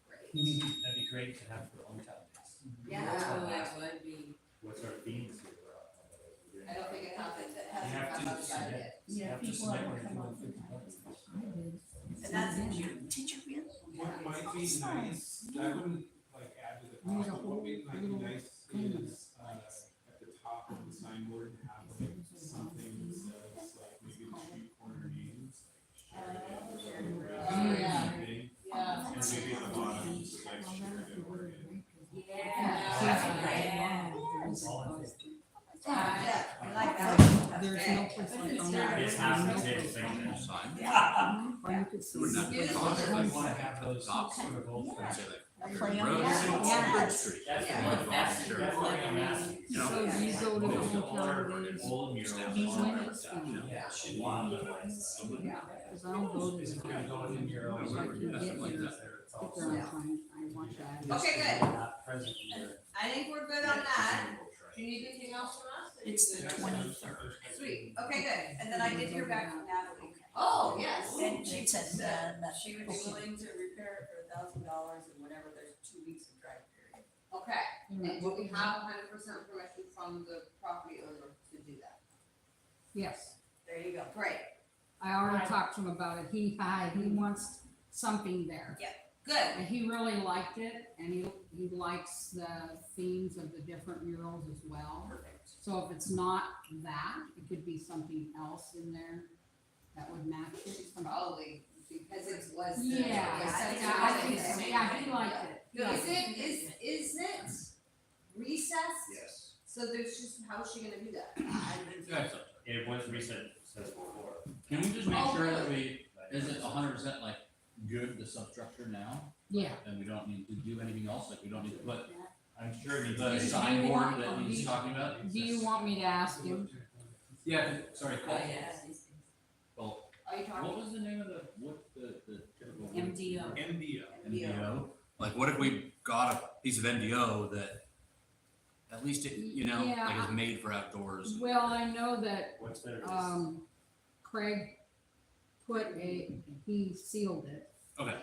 Great. That'd be great to have for hometown days. Yeah. Oh, that would be. What's our theme this year? I don't think it has it. You have to about the idea. Yeah, people haven't come up with And that's in that. June. Did you really? What might be nice, I wouldn't like add to the cost, but what might be nice is, at the top of the signboard, have like something that says, like, maybe the street corner names, like Sheridan. Yeah. Big, Yeah. and maybe at the bottom, just like Sheridan Oregon. Yeah, I like that. There's no place like on that. It's half the table thing. Or you could see. I wanna have those sort of old things. Play on Road that. is Yeah. Street. That's Yeah. the one that's Sure. You know. So you go to the hometown days, Old murals. you win this thing. Yeah. A lot of nice stuff. Cause I'll go to It's the. gonna go in your own. Like you get Something like your, that. get there on time, I want that. Okay, good. Not present year. I think we're good on that. Do you need anything else from us? It's the 23rd. Sweet, okay, good. And then I did hear back from Natalie. Oh, yes. And she She said said that she would be willing to repair it for $1,000 and whenever there's 2 weeks of dry period. Okay, and do we have 100% permission from the property owner to do that? Yes, There you go. Great, I already talked to him about it, he wants something there. good. And he really liked it, and he likes the themes of the different murals as well. Perfect. So if it's not that, it could be something else in there that would match it. Probably because it was. the- Yeah, the I think so, same yeah, thing. he liked it. He liked it. Is it recessed? Yes. So there's just, how's she gonna do that? That's It was recent, says before. Can we just make Oh, sure really? that we, is it 100% like good, the substructure now? Yeah. And we don't need to do anything else, like we don't need to put I'm sure he the does. signboard that he's talking about? Do you want me to ask him? Yeah, sorry, Cole. Well, Are you talking? what was the name of the typical? MDO. MDO. MDO? Like, what if we got a piece of MDO that at least it, Yeah. like is made for outdoors? Well, I know that, What's better? Craig he sealed it, Okay,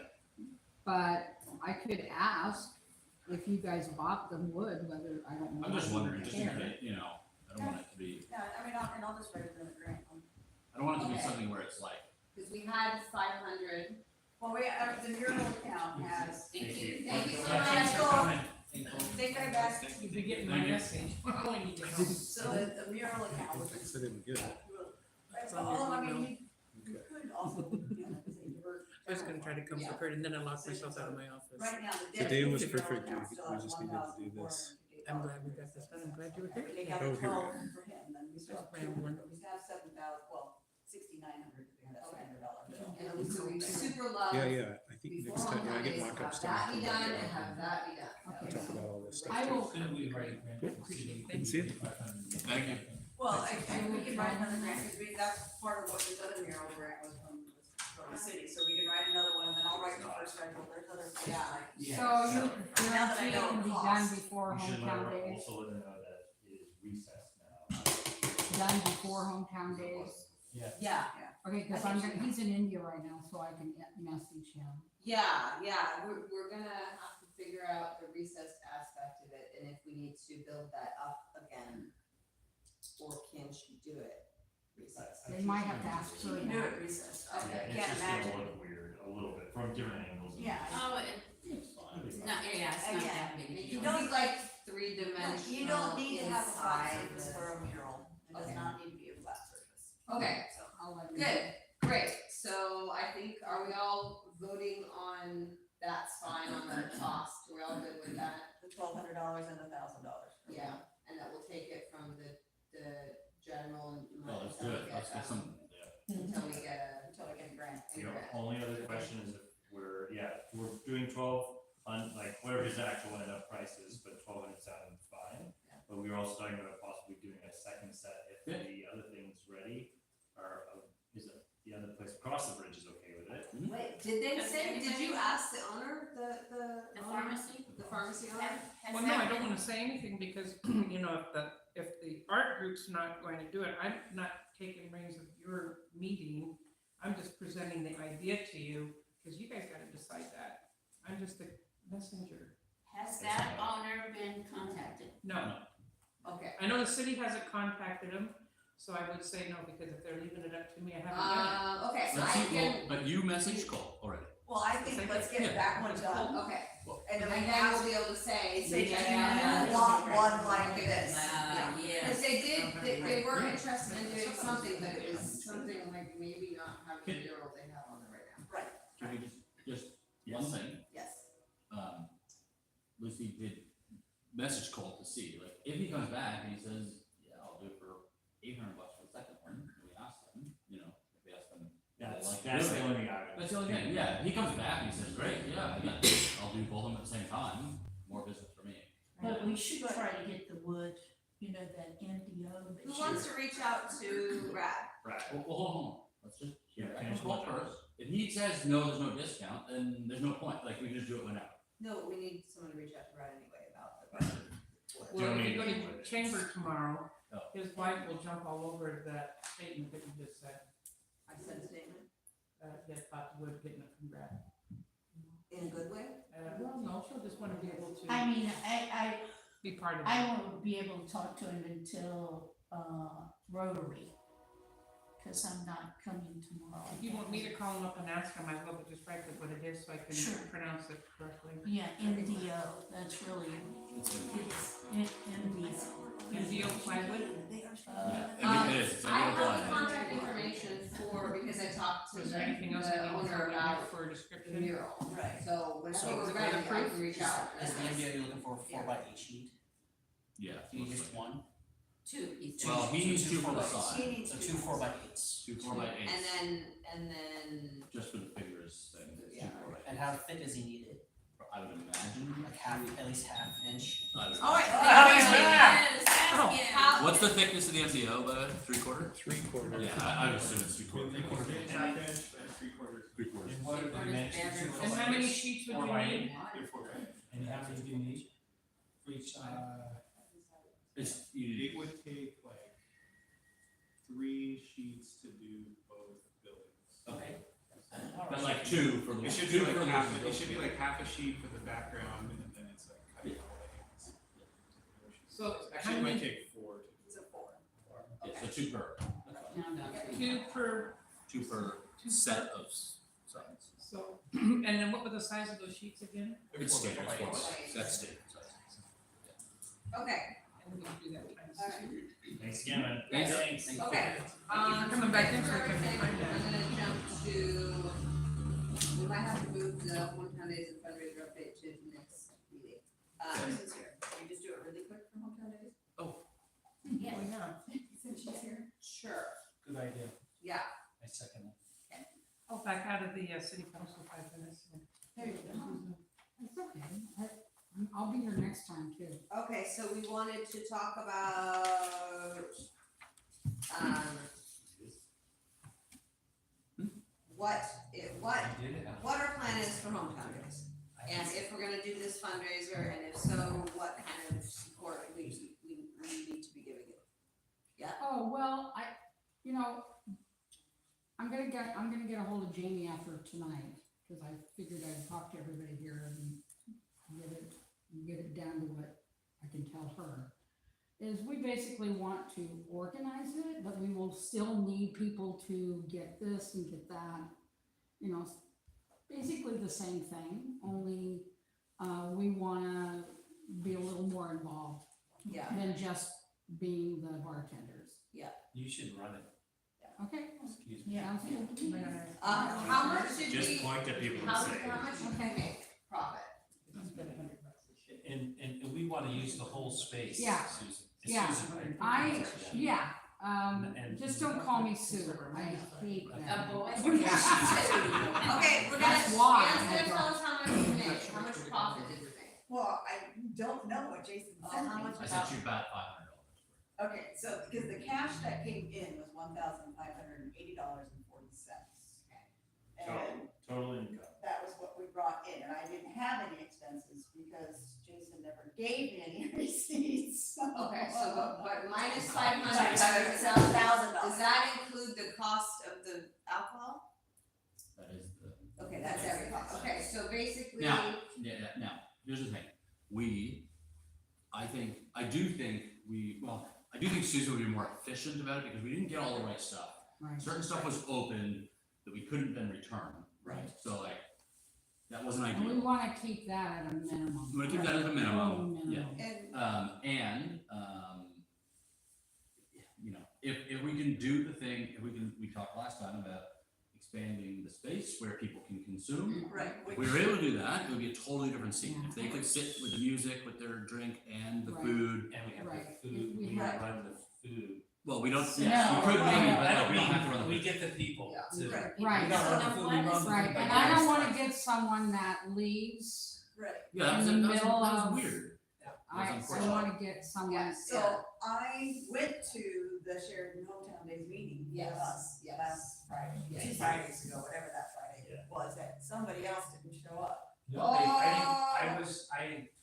but I could ask if you guys bought them wood, whether, I don't know. I'm just wondering, whether just you in care. case, I don't want it to be, Yeah, I mean, I'll just write it in the grant. I don't want it to be Okay. something where it's like, Cause we had 500. Well, the mural account has. Thank you. Thank you so Thanks much. for coming. Take care, guys. You'll be getting my message. Oh, I need to go. So the mural account, which is. I didn't get it. That's all, I mean, you could also, say you're. I was gonna try to come Yeah. prepared and then I locked myself out of my office. Right now, the. Today was dedicated mural perfect. account We still has just needed to do this. $1,458. I'm glad we got this done. I'm glad you were here. Take out Oh, the here we 12 go. for him, then we still have Just ran one. 200, we still have 7,000, well, 6,900, because we have that $700 bill. And so we super love. Yeah, yeah, I think Before next time, when I get holidays, mock-ups have that done. be done and have that be done. Okay. Talk about all this stuff. I will. Thank you. thank you. Well, and we can write another grant, because that's part of what this other mural grant was from the city, so we can write another one, and then I'll write the first one, there's other, yeah. So you Now that I guarantee it know can be cost. done before You should hometown let her, days? also let her know that it is recessed now. Done before hometown days? Yeah, Okay, cause he's in India right now, so I can message him. Yeah, we're gonna have to figure out the recessed aspect of it and if we need to build that up again. Or can she do it recessed? They might have to ask you her can do that. it recessed, Yeah, I it's can't just gonna imagine. look weird, a little bit, from different angles. Yeah. Oh, It's fine. it's not, yeah, it's not that big. a You deal. don't like three-dimensional You don't need to have a flat inside surface the- for a mural, it does Okay. not need to be a flat surface. Okay, So, I'll let him know. good, great, so I think, are we all voting on, that's fine on the cost, we're all good with that? the $1,200 and $1,000. Yeah, and that will take it from the general. Oh, that's good, let's get some, yeah. Until we get Until I get a grant. The only other question is if we're doing 12 on, like, whatever his actual end up price is, but 1,200 sounded fine. Yeah. But we were also talking about possibly doing a second set if the other thing's ready, or is it the other place across the bridge is okay with it? Wait, did you ask the owner, the The owner? pharmacy? The pharmacy owner? Has Well, no, that I don't been- wanna say anything because, if the art group's not going to do it, I'm not taking reins of your meeting. I'm just presenting the idea to you, cause you guys gotta decide that. I'm just the messenger. Has that owner been contacted? No, Okay, I know the city hasn't contacted him, So I would say no, because if they're leaving it up to me, I haven't done Okay, so Let's I see, can, well, but you messaged Cole already. Well, I think let's get that one done, okay, and and then then we'll be able to say, yeah, you want one like this. Because they were interested in doing something, but it was something like maybe not having the mural they have on there right now. Right, Can we just one thing, yes. Lucy did message Cole to see, like, if he comes back and he says, yeah, I'll do it for $800 for the second one, and we ask them, you know, if we ask them. That's the only thing I would. That's the only thing, yeah, he comes back and he says, great, yeah, I got this, I'll do both of them at the same time, more business for me. But we should try to get the wood, you know, that MDO that Who you. wants to reach out to Brad? Right. Well, hold on, let's just, Yeah, I can finish call one first, if he says, no, there's no discount, then there's no point, like, we can just do it whenever. No, we need someone to reach out to Brad anyway about the budget. Well, if you go Donate. to chamber tomorrow, Oh. his wife will jump all over that statement that you just said, I sent a statement that about the wood getting it from Brad. in a good way. Well, no, she'll just wanna be able to I mean, I be part of it. I won't be able to talk to him until, Rotary, cause I'm not coming tomorrow. If you want me to call him up and ask him, I will, but just write what it is so I can Sure. pronounce it correctly. Yeah, MDO, that's really, it's MDO. MDO plywood? It is, it's I have the like, contact information for, because I talked to Was the there anything else I need owner to about for a the description? mural. Right. So whenever So we're is it ready, I waterproof? can reach out. Is the MDO you're looking for a 4x8 sheet? yeah. Do you need just one? Two, he's. Well, he needs two for the Two side, He needs So two. 2 4x8s. 2 4x8s. And then, Just for the figures thing, it's Yeah. 2 4x8s. And how thick does he need it? I would imagine. Like at least half inch? I would all right. imagine. How- What's the thickness of the MDO, the 3/4? 3/4. Yeah, I would assume it's 3/4. 3/4. 3/4. And what are the dimensions? And how many sheets would you need? And how many do you need for each side? It's, you, It would take like 3 sheets to do both buildings. Okay. but like 2 for the. It should two be like for the- half, it should be like half a sheet for the background and then it's like cutting all the hands. So how Actually, it might many, take 4 to do. It's a four. Yeah, so 2 per, two per, 2 per set of sides. so, and then what were the size of those sheets again? It's standard, by 4 by eight. 8, that's standard size. Okay, And we can do that times Alright. two. Thanks again, man. Yes. Thanks. okay. Thank you for coming back in so I can I'm find that. gonna jump to, we might have to move the hometown days and fundraiser update to the next meeting. Susan's here. Can we just do it really quick for hometown days? Yeah. Oh, yeah. Since she's here. Sure, Good idea. yeah, I second it. Oh, back out of the city council 5 minutes. There you go. It's okay, I'll be here next time too. okay, so we wanted to talk about, what our plan is for hometown days. And if we're gonna do this fundraiser, and if so, what kind of support we need to be giving it. Oh, well, I'm gonna get a hold of Jamie after tonight, cause I figured I'd talk to everybody here and get it down to what I can tell her. Is we basically want to organize it, but we will still need people to get this and get that, basically the same thing, only, we wanna be a little more involved Yeah. than just being the bartenders. You should run it. Okay, Excuse me. sounds good to me. How much did Just we, point at people and how say. much did we make profit? And we wanna use the whole space, Yeah. Susan. It's Yeah. Susan, right? Yeah, And- just don't call me Sue, I hate that. Okay, we're That's gonna, why Anne's I gonna tell don't. us how much we made, how much profit did we make? Well, I don't know what Jason said. How much I sent you about $500. Okay, so, because the cash that came in was $1,580.40. And Total income. that was what we brought in, and I didn't have any expenses because Jason never gave me any receipts, so. Okay, so, but minus $500, $500, does that include the cost of the alcohol? That is the. Okay, that's every cost, okay, so basically. Now, now, here's the thing, I do think I do think Susan would be more efficient about it because we didn't get all the right stuff. Right. Certain stuff was open that we couldn't then return. Right. So like, that wasn't And we ideal. wanna keep that at a minimum. We wanna keep that at a minimum, yeah. And You know, if we can do the thing, we talked last time about expanding the space where people can consume. right, If which, we were able to do that, it would be a totally different scene. If they could sit with the music, with their drink and the Right. food. And we have Right. the food, We we have- run the food. Well, we don't, No, yeah, we could maybe, no, but no, we don't have to run the We food. get the people Yeah. to. Right. We Right. don't run the food, we run the food. Right, by and I don't wanna guests. get someone that leaves, right. Yeah, that was, in the that was, middle that was of- weird. I unfortunate. wanna get someone, Yeah, so I went to the Sheridan Hometown Days meeting. with Yes, us yes. Last Friday, Yes. 2 Fridays ago, whatever that Friday Yeah. was, that somebody else didn't show up. No, I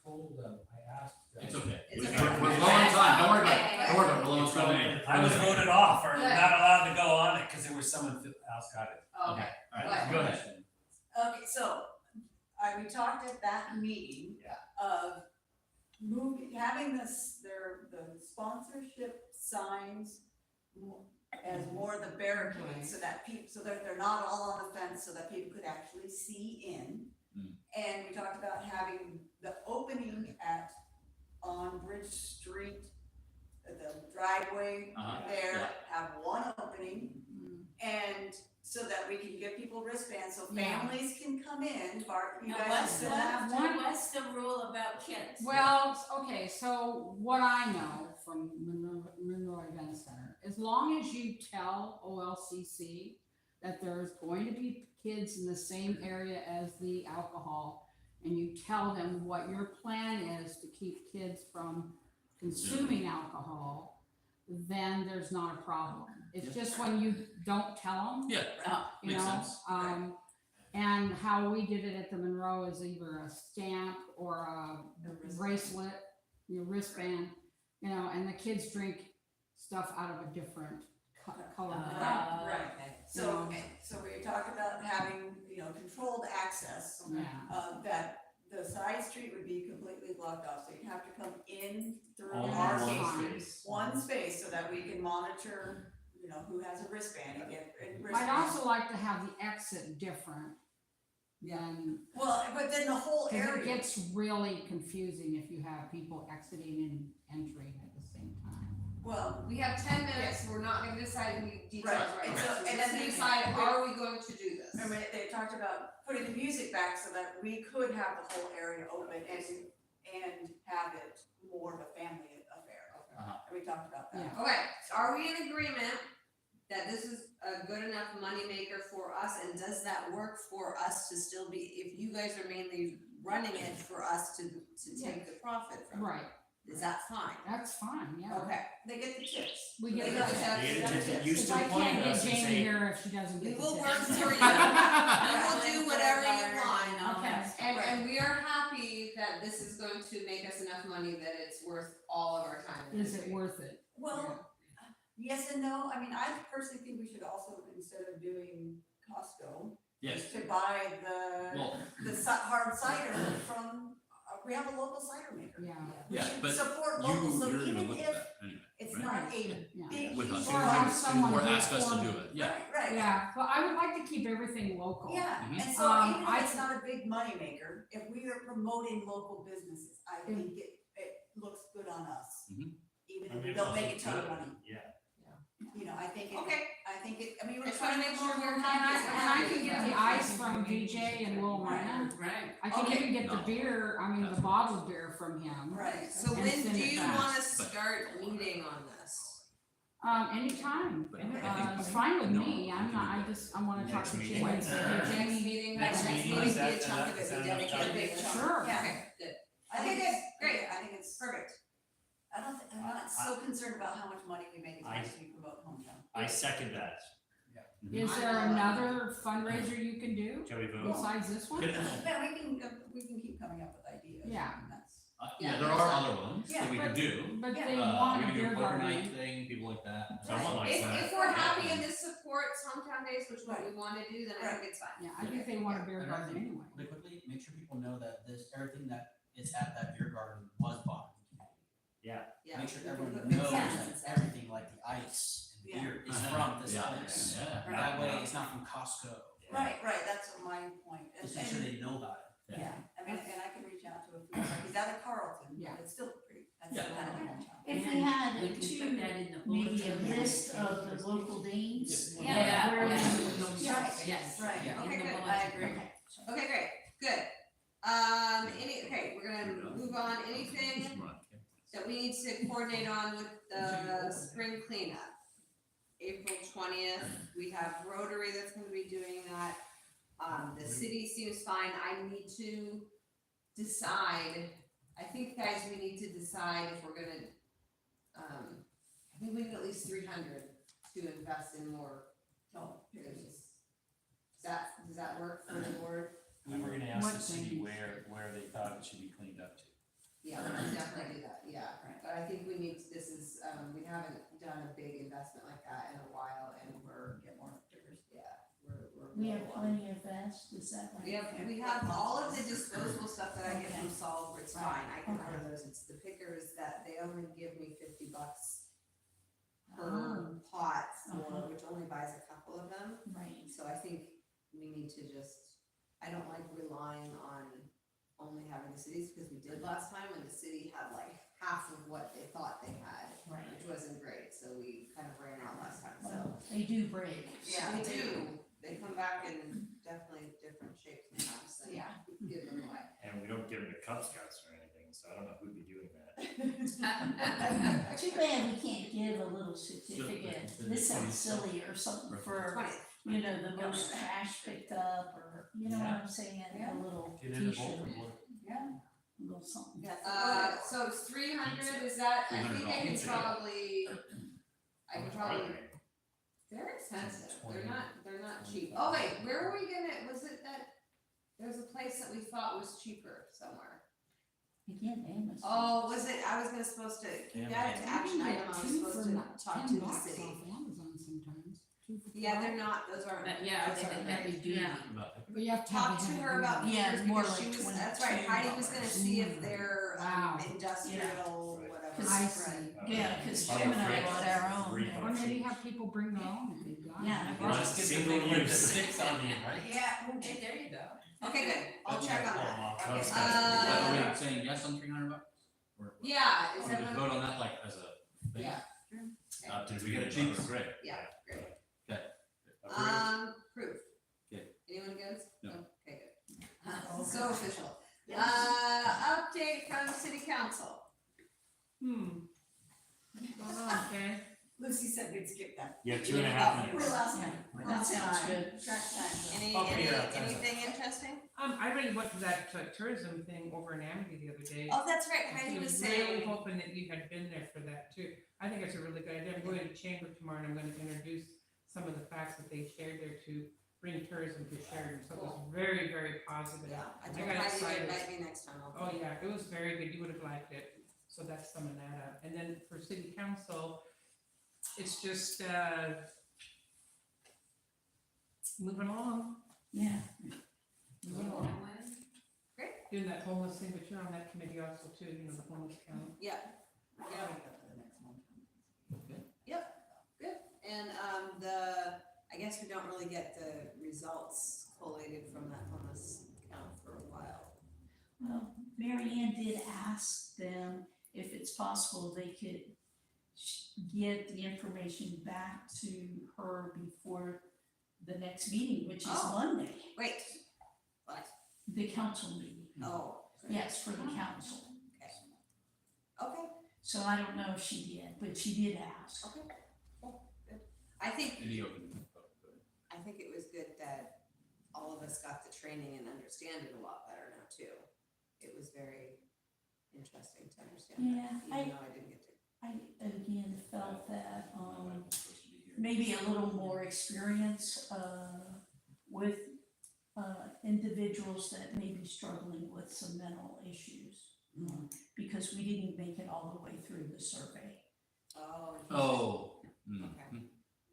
told them, I asked. It's okay. It's We're okay. low on time, don't worry about it, don't worry about it, we're low on time. I was voted off or Good. not allowed to go on it because there was someone else got it. Okay. Alright, go ahead. Okay, so, we talked at that meeting. Yeah. Of having the sponsorship signs as more the barricades, so that so that they're not all on the fence, so that people could actually see in. Mm. And we talked about having the opening on Bridge Street, the driveway there, yeah. have one opening. And so that we can give people wristbands, so Yeah. families can come in, Bart, you Now, guys what's still the, have what's the rule about kids? well, okay, so what I know from Monroe Event Center, as long as you tell OLCC that there's going to be kids in the same area as the alcohol, and you tell them what your plan is to keep kids from consuming alcohol, then there's not a problem. It's just when you don't tell them, Yeah, you makes know, sense. and how we did it at the Monroe is either a stamp or a bracelet, your wristband, you know, and the kids drink stuff out of a different color. Right. So, Yeah. so we talked about having, controlled access, Yeah, that the side street would be completely blocked off, so you'd have to come in through All in our one gate. space. One space, so that we can monitor, who has a wristband and get a I'd wristband. also like to have the exit different than, Well, but then the whole cause it area, gets really confusing if you have people exiting and entering at the same time. well, We have 10 minutes, we're not gonna decide any details Right, right and now. so- So and let's then- decide, are we going to do this? I mean, they talked about putting the music back so that we could have the whole area open and have it more of a family affair. Uh-huh. And we talked about that. Yeah. Okay, so are we in agreement that this is a good enough moneymaker for us, and does that work for us to still be, if you guys are mainly running it for us to take the profit from? Right, Is that fine? that's fine, yeah. Okay, They get the tips. We get They the got tips. the You If still I point can't at get us and Jamie say, here if she doesn't we get the will tips. work for you, we will do whatever you I know, want. Okay. And we are happy that this is going to make us enough money that it's worth all of our time. and Is it energy. worth it? Well, yes and no. I mean, I personally think we should also, instead of doing Costco, Yes, to buy the well, hard cider from, we have a local cider maker. Yeah, We yeah, should but support local, so you're gonna even look at if that anyway, it's right? not a yeah. big. With us, Or have or someone do it ask us for to me. do it, yeah. Right. Yeah, but I would like to keep everything local. Yeah, Mhm. and so even I- if it's not a big moneymaker, if we are promoting local businesses, I think it looks good on us. Mhm. Even I if we mean, don't it's make a also ton of good. money, Yeah. I think it, Okay. we were Just trying wanna to make sure we're And happy. I can get the ice from VJ and Will Ryan. Right. I can Okay. even get the No. beer, I mean, the bottled beer from him. Right. So And when send do it you back. wanna start meeting on this? Anytime, But I think- it's fine with No, me, I wanna talk Next to meeting. Jamie and say, hey, Next Jamie. meeting, Next next meeting, meeting, is be that a chunk of enough? it, Is be that dedicated, enough big time? chunk. Sure. Yeah. Okay, good. I think it's great, I think it's, Perfect. I'm not so concerned about how much money we make as much as we promote hometown. I second that. Is there another fundraiser you can do Shall we vote? besides this one? Yeah, we can keep coming up with ideas. Yeah. and that's- Yeah, there are other ones that we Yeah, could do. But Yeah. they We want a could do beer a poker garden. night thing, people like that. Someone likes that. If we're happy and this supports hometown days, which is what we wanna do, then I think it's fine. Yeah, I think they want a beer And I garden think, anyway. really quickly, make sure people know that everything that is at that beer garden was bought. Yeah. Yeah. Make sure we can everyone put knows signs that up. everything like the ice and Yeah. beer is from this Yeah, place. yeah. That way it's not from Costco. Right, that's my point. And- Just make sure they know about it. Yeah. I mean, and I can reach out to a food truck, he's out of Carlton, Yeah. but it's still pretty, that's Yeah. kind of a If we had We can put two, that in the maybe a bulletin. list of the local names. Yeah. Where Yeah. we- Yes, yes. Right, Yeah. okay, In the good, bulletin. I agree. Okay. Okay, great, good. Okay, we're gonna move on, anything that we need to coordinate on with the spring cleanup? April 20th, we have Rotary that's gonna be doing that. The city seems fine, I need to decide, I think, guys, we need to decide if we're gonna, I think we need at least 300 to invest in more things. Does that work for the board? We were gonna ask What the city things? where they thought it should be cleaned up to. Yeah, we can definitely do that, yeah, but I think we need, this is, we haven't done a big investment like that in a while, and we're, get more figures, yeah, we're. We have low on- plenty of vests, is that right? We have all of the disposable stuff that I get from Okay. Solid, it's fine, I can Okay. order those, it's the pickers that they only give me $50 per Oh, pot for, Uh-huh. which only buys a couple of them. right. So I think we need to just, I don't like relying on only having the cities, because we did last time, and the city had like half of what they thought they had, Right. which wasn't great, so we kind of ran out last time, so. Well, they do break. Yeah, they do, they come back in definitely different shapes sometimes, and Yeah. give them away. And we don't give them to Cub Scouts or anything, so I don't know who'd be doing that. Too bad we can't give a little certificate, this sounds silly or something for, 20th. you know, the most trash picked up, or, you know what I'm saying, Yeah. a little Get in the t-shirt, bulletin board. Yeah. a little something. So it's 300, is that, I think I can $300. probably, Probably. they're expensive, 20. they're not cheap. Oh wait, where were we gonna, was it that, there's a place that we thought was cheaper somewhere. Again, Amazon. Oh, was it, I was gonna supposed to, you got it to action item, I was supposed to talk to the city. off Amazon sometimes. 2 for Yeah, they're $12. not, those aren't. Yeah, those they aren't did heavy right. duty. But you have to have Talk a to heavy her about duty. Yeah, meters, more because like she was, that's right, $22. Heidi was gonna see if they're, Wow. industrial, Yeah. whatever. I Right. see. Yeah, cause I'm Jim and I afraid bought our own. three Or bucks maybe each. have people bring their own if they've got it. Yeah. Or just get the Single big one with the use. sticks on the end, right? Yeah, okay, there you go. Okay, good, I'll check on that. Cub Okay. Scouts. Are we saying yes on $300? Or- Yeah, is Or just everyone, vote on that like as a thing? yeah. Did we get it cheaper? Great. Yeah, great. Approved. Approved. Okay. Anyone goes? No. Okay, good. So official. Yes. Update from city council. Okay. Lucy said we'd skip that. You have 2.5 We're minutes. last Yeah, minute. that sounds good. Track time. Okay, yeah, that's Anything interesting? I really went to that tourism thing over in Amity the other day. Oh, that's right, I Heidi was was really saying. hoping that you had been there for that too. I think it's a really good idea. I'm going to Chamber tomorrow and I'm gonna introduce some of the facts that they shared there to bring tourism to Sheridan. So it was very, very positive. Yeah, I I told got Heidi to excited. invite me next time. Oh, yeah, it was very good. You would have liked it. So that's summing that up. And then for city council, it's just, moving along, Yeah, moving along. Great. Doing that homeless thing, but you're on that committee also too, you know, the homeless count. Yeah. Yeah. Yep, good. And, I guess we don't really get the results collated from that homeless count for a while. well, Mary Ann did ask them if it's possible they could get the information back to her before the next meeting, which is Oh. Monday, Wait, what? the council meeting. Oh. Yes, for the council. Okay, So I don't know if she did, but she did ask. okay, cool, good. I think Any open? I think it was good that all of us got the training and understand it a lot better now too. It was very interesting to understand Yeah, that, even though I didn't get to. I again felt that, maybe a little more experience, with, individuals that may be struggling with some mental issues. Because we didn't make it all the way through the survey, Oh. Oh. Okay.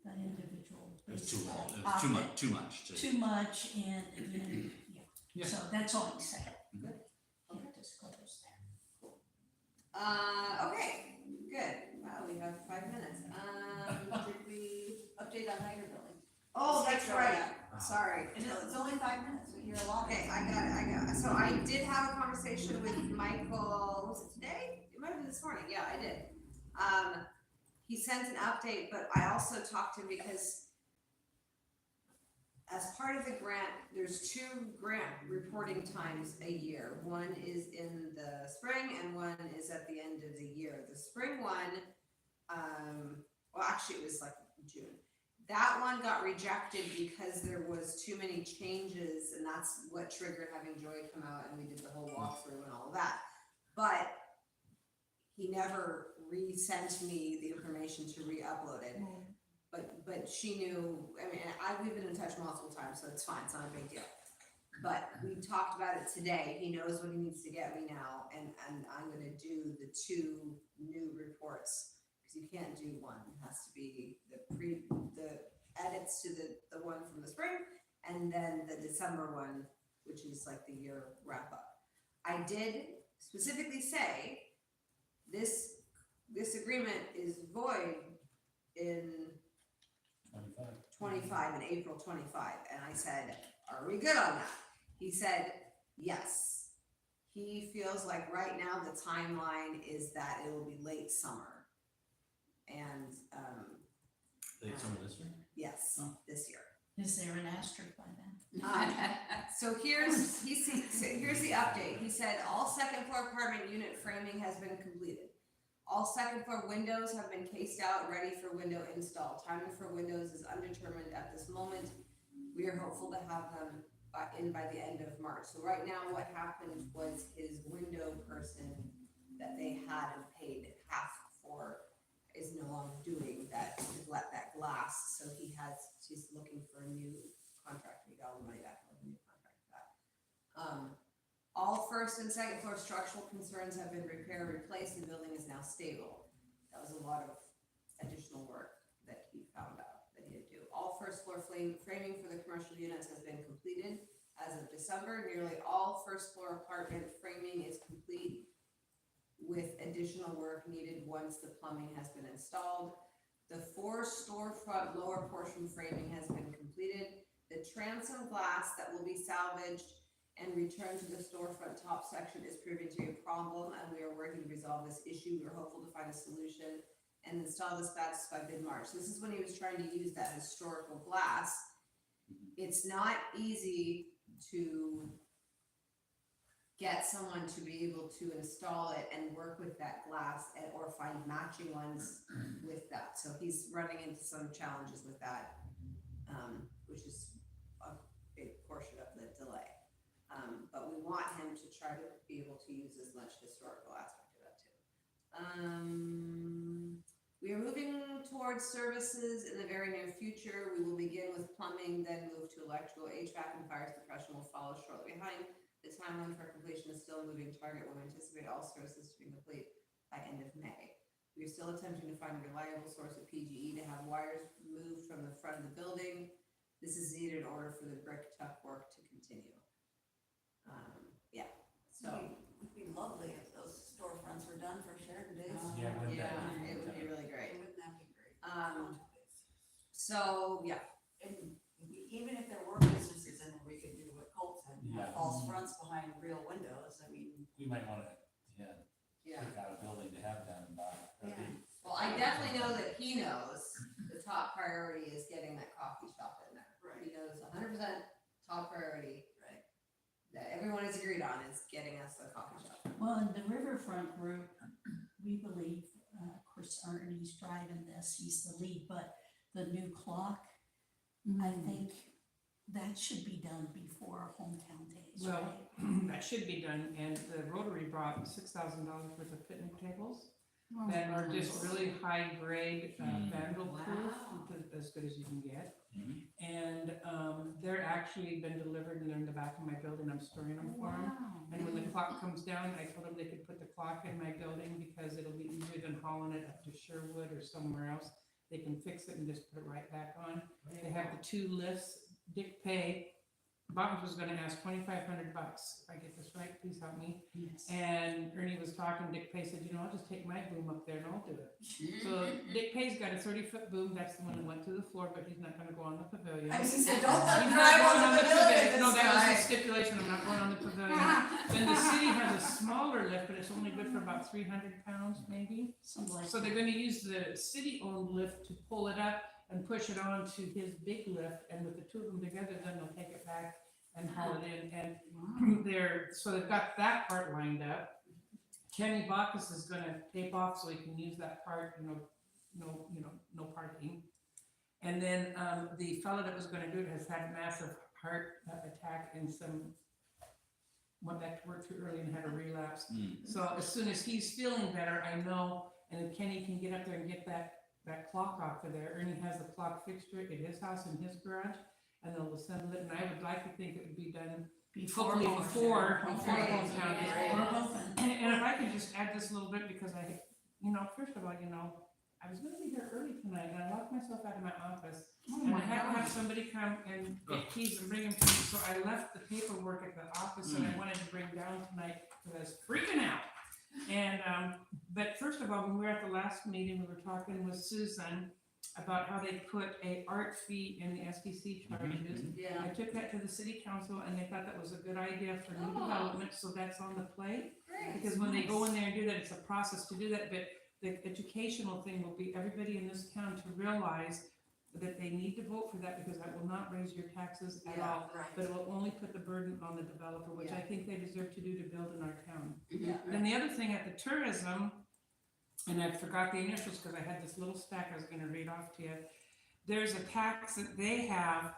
that individual. It was too long, basically it was too much, opted too much to. Too much and again, yeah, Yeah. so that's all I'm saying. Good. Can't disclose there. Okay, good. Wow, we have 5 minutes. Did we update on Heider building? Oh, that's right. Yeah. Sorry. It's only 5 minutes, we hear a lot. Okay, I got it. So I did have a conversation with Michael, was it today? It might have been this morning, yeah, I did. He sent an update, but I also talked to him because as part of the grant, there's 2 grant reporting times a year. One is in the spring and one is at the end of the year. The spring one, well, actually it was like June. That one got rejected because there was too many changes, and that's what triggered having Joy come out, and we did the whole walkthrough and all of that. But he never resent me the information to re-upload it. But she knew, I mean, we've been in touch multiple times, so it's fine, it's not a big deal. But we talked about it today. He knows what he needs to get me now, and I'm gonna do the 2 new reports. You can't do one, it has to be the edits to the one from the spring, and then the December one, which is like the year wrap up. I did specifically say, this agreement is void in 25, in April 25, and I said, are we good on that? He said, yes. He feels like right now the timeline is that it will be late summer. And, Late summer this year? yes, Oh. this year. Is there an asterisk by then? So here's the update. He said all 2nd floor apartment unit framing has been completed. All 2nd floor windows have been cased out, ready for window install. Timing for windows is undetermined at this moment. We are hopeful to have them by the end of March. So right now what happened was his window person that they had and paid half for is no longer doing that, let that glass, so she's looking for a new contract. We got all the money back on a new contract for that. All 1st and 2nd floor structural concerns have been repaired, replaced, and the building is now stable. That was a lot of additional work that he found out that he had to do. All 1st floor framing for the commercial units has been completed as of December. Nearly all 1st floor apartment framing is complete, with additional work needed once the plumbing has been installed. The 4 storefront lower portion framing has been completed. The transom glass that will be salvaged and returned to the storefront top section is proving to be a problem, and we are working to resolve this issue. We are hopeful to find a solution and install this glass by mid-March. This is when he was trying to use that historical glass. It's not easy to get someone to be able to install it and work with that glass or find matching ones with that. So he's running into some challenges with that, which is a big portion of the delay. But we want him to try to be able to use as much historical aspect of that too. We are moving towards services in the very near future. We will begin with plumbing, then move to electrical, HVAC, and fire suppression will follow shortly behind. The timeline for completion is still a moving target. We'll anticipate all services to be complete by end of May. We are still attempting to find a reliable source of PGE to have wires moved from the front of the building. This is needed in order for the brick tuck work to continue. Yeah, so. It'd be lovely if those storefronts were done for Sheridan Days. Yeah, wouldn't that Yeah, be it would be really great. Wouldn't that be great? So, yeah. And even if there were businesses in there, we could do what Colt said, Yeah. have false fronts behind real windows. I mean, We might wanna, Yeah. pick out a building to have down in back. That'd be- Well, I definitely know that he knows the top priority is getting that coffee shop in there. Right. He knows 100% top priority. Right. That everyone has agreed on is getting us the coffee shop. Well, in the Riverfront group, we believe, Chris Ernie's driving this, he's the lead, but the new clock, I think that should be done before hometown days, Well, right? that should be done, and the Rotary brought $6,000 worth of picnic tables Oh, that are nice. just really high grade, vandal proof, Wow. as good as you can get. Mhm. And they're actually been delivered and they're in the back of my building, I'm storing them for them. Wow. And when the clock comes down, I told them they could put the clock in my building because it'll be easier than hauling it up to Sherwood or somewhere else. They can fix it and just put it right back on. They have the 2 lifts. Dick Pay Bobbins was gonna ask $2,500, if I get this right, please help me. Yes. And Ernie was talking, Dick Pay said, I'll just take my boom up there and I'll do it. So Dick Pay's got a 30-foot boom, that's the one that went through the floor, but he's not gonna go on the pavilion. I was gonna say, don't He's not drive going on the pavilion No, this that was time. the stipulation, I'm not going on the pavilion. Then the city has a smaller lift, but it's only good for about 300 pounds, maybe. Something like So they're gonna use the city-owned lift to pull it up and push it on to his big lift, and with the two of them together, then they'll take it back and haul it in, and so they've got that part lined up. Kenny Bacchus is gonna tape off so he can use that part, no parking. And then, the fellow that was gonna do it has had a massive heart attack and went back to work too early and had a relapse. So as soon as he's feeling better, I know, and if Kenny can get up there and get that clock off of there, Ernie has the clock fixture at his house in his garage, and they'll assemble it, and I would like to think it would be done hopefully before hometown is We're over. hoping. And if I could just add this a little bit, because first of all, I was gonna be here early tonight, and I locked myself out of my office, Oh and my I had to have gosh. somebody come and get keys and bring them to me, so I left the paperwork at the office and I wanted to bring down tonight, because I was freaking out. And, but first of all, when we were at the last meeting, we were talking with Susan about how they put a art fee in the SDC charges. Yeah. I took that to the city council and they thought that was a good idea for new development, so that's on the plate. Great. Because when they go in there and do that, it's a process to do that, but the educational thing will be everybody in this town to realize that they need to vote for that, because that will not raise your taxes at Yeah, all. right. But it will only put the burden on the developer, which I Yeah. think they deserve to do to build in our town. Yeah, Then the other thing at the tourism, and I forgot the initials because I had this little stack I was gonna read off to you. There's a tax that they have,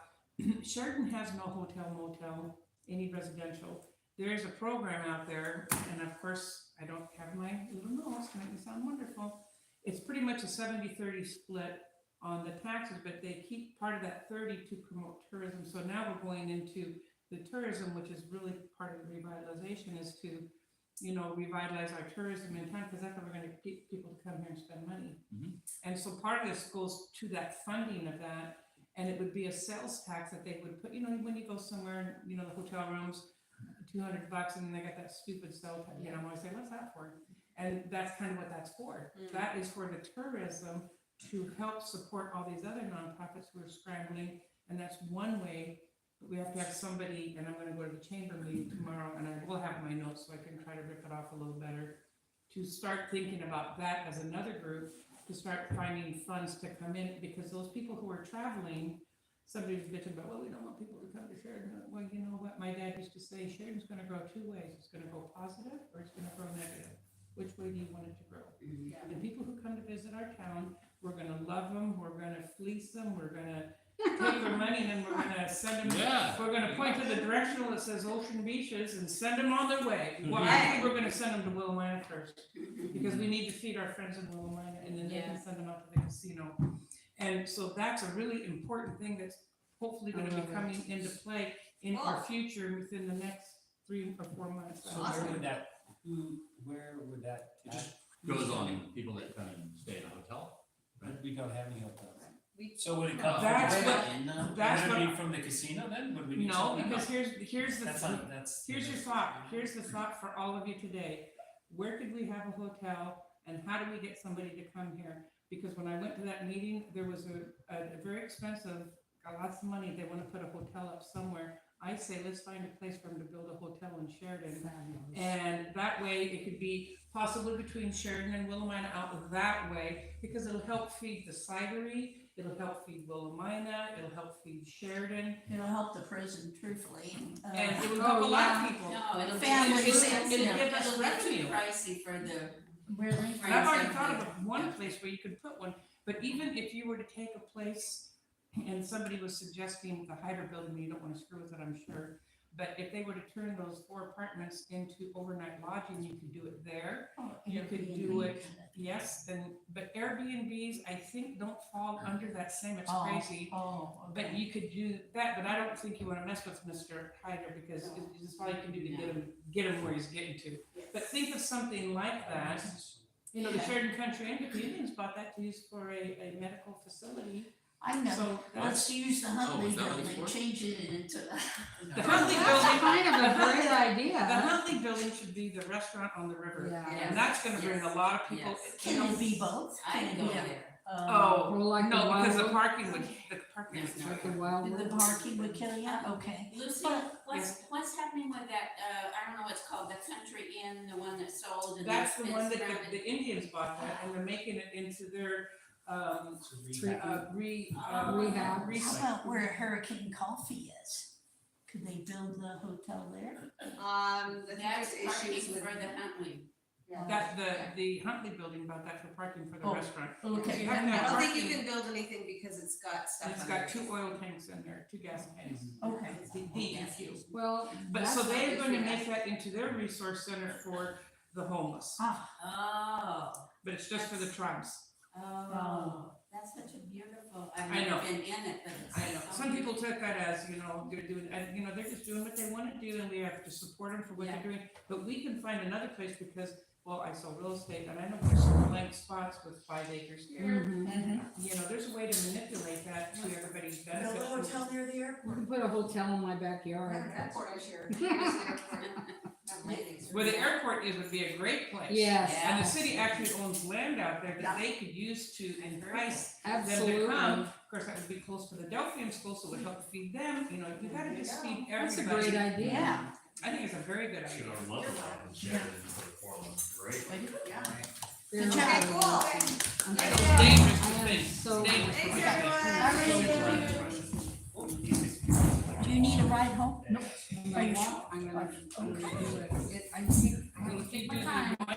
Sheridan has no hotel, motel, any residential. There is a program out there, and of course, I don't have my little notes to make me sound wonderful. It's pretty much a 70-30 split on the taxes, but they keep part of that 30 to promote tourism. So now we're going into the tourism, which is really part of the revitalization, is to revitalize our tourism in town, because that's how we're gonna get people to come here and spend money. And so part of this goes to that funding of that, and it would be a sales tax that they would put, when you go somewhere, the hotel rooms, $200, and then they got that stupid sell tax, I say, what's that for? And that's kind of what that's for. That is for the tourism to help support all these other nonprofits who are scrambling, and that's one way. But we have to have somebody, and I'm gonna go to the chamber meeting tomorrow, and I will have my notes so I can try to rip it off a little better, to start thinking about that as another group, to start finding funds to come in, because those people who are traveling, somebody was bitching about, well, we don't want people to come to Sheridan. Well, you know what, my dad used to say, Sheridan's gonna grow two ways, it's gonna go positive, or it's gonna grow negative. Which way do you want it to grow? The people who come to visit our town, we're gonna love them, we're gonna fleece them, we're gonna take their money, and then we're gonna send them, we're gonna point to the directional that says Ocean Beaches and send them on their way. Well, I think we're gonna send them to Willamina first, because we need to feed our friends in Willamina, and then they can send them out to the casino. And so that's a really important thing that's hopefully gonna be coming into play in our future within the next 3 or 4 months. So where would that, It just goes on people that come and stay in a hotel. we don't have any hotels. We- So would it come? That's would what- it that's be what- from the casino then? Would we need No, something? because here's the That's not, that's. Here's your thought, here's the thought for all of you today. Where could we have a hotel, and how do we get somebody to come here? Because when I went to that meeting, there was a very expensive, got lots of money, they wanna put a hotel up somewhere. I say, let's find a place for them to build a hotel in Sheridan. And that way, it could be possibly between Sheridan and Willamina out that way, because it'll help feed the cidery, it'll help feed Willamina, it'll help feed Sheridan, It'll help the prison, truthfully. and it will help a lot of people. No, it'll Families, it'll give us it'll be revenue. too pricey for the. Really? And I've already thought of one place where you could put one, but even if you were to take a place, and somebody was suggesting the Heider building, you don't wanna screw with it, I'm sure. But if they were to turn those 4 apartments into overnight lodging, you could do it there. You could do it, yes, but Airbnbs, I think, don't fall under that same, it's crazy. But you could do that, but I don't think you wanna mess with Mr. Heider, because it's all you can do to get him where he's getting to. But think of something like that. The Sheridan Country Inn, the Indians bought that to use for a medical facility. I know, So let's use the Huntley is that what it's building, for? change it into. the Huntley That's building, kind of a great the idea. Huntley building should be the restaurant on the river. Yeah. And that's gonna bring a lot of people. Yes. you know, Can it be both? Can I'd it go be, there. Oh, Or like no, because the Wildwood? parking would, Yes, Like the Wild The Wood. parking would kill you, okay. Lucy, But- what's happening with that, I don't know what's called, the Country Inn, the one that sold and that's the it's one that surrounded- the Indians bought that, and they're making it into their, Treatment. Rehab. How about where Hurricane Coffee is? Could they build the hotel there? That's there's parking issues with. for the Huntley. That, the Huntley building bought that for parking for the Oh, restaurant. Okay. You have to I have don't think you parking. can build anything because it's got stuff. It's got 2 oil tanks in there, 2 gas tanks, Okay. DEQ. Well, But that's so not they're the going to issue. make that into their resource center for the homeless, Ah, Oh, but it's just for the tribes. oh, that's such a beautiful, I've I know. never been in it, but it's. I know, so some people beautiful. took that as, they're doing, and, they're just doing what they wanna do, and we have to support them for what they're doing. But we can find another place because, well, I sell real estate, and I know there's some blank spots with 5 acres here. Mhm. There's a way to manipulate that to everybody's build benefit. a hotel near the You airport. can put a hotel in my backyard. Where the airport is would be a great place. Yes, And the city actually owns land out there that they could use to entice them to absolutely. come. Of course, that would be close to the Delphian School, so it would help feed them, you gotta just feed That's a everybody. great idea. Yeah. I think it's a very good idea. Should have loved that in Sheridan for the foremost, great. They're Good job. really Cool. awesome. I'm It's so- dangerous to I am think, so it's dangerous to Thanks, think. everyone. Do you need a ride home? I'm Are you gonna sure? walk, I'm gonna do it. I think, I Well, will if you take do, my time. you might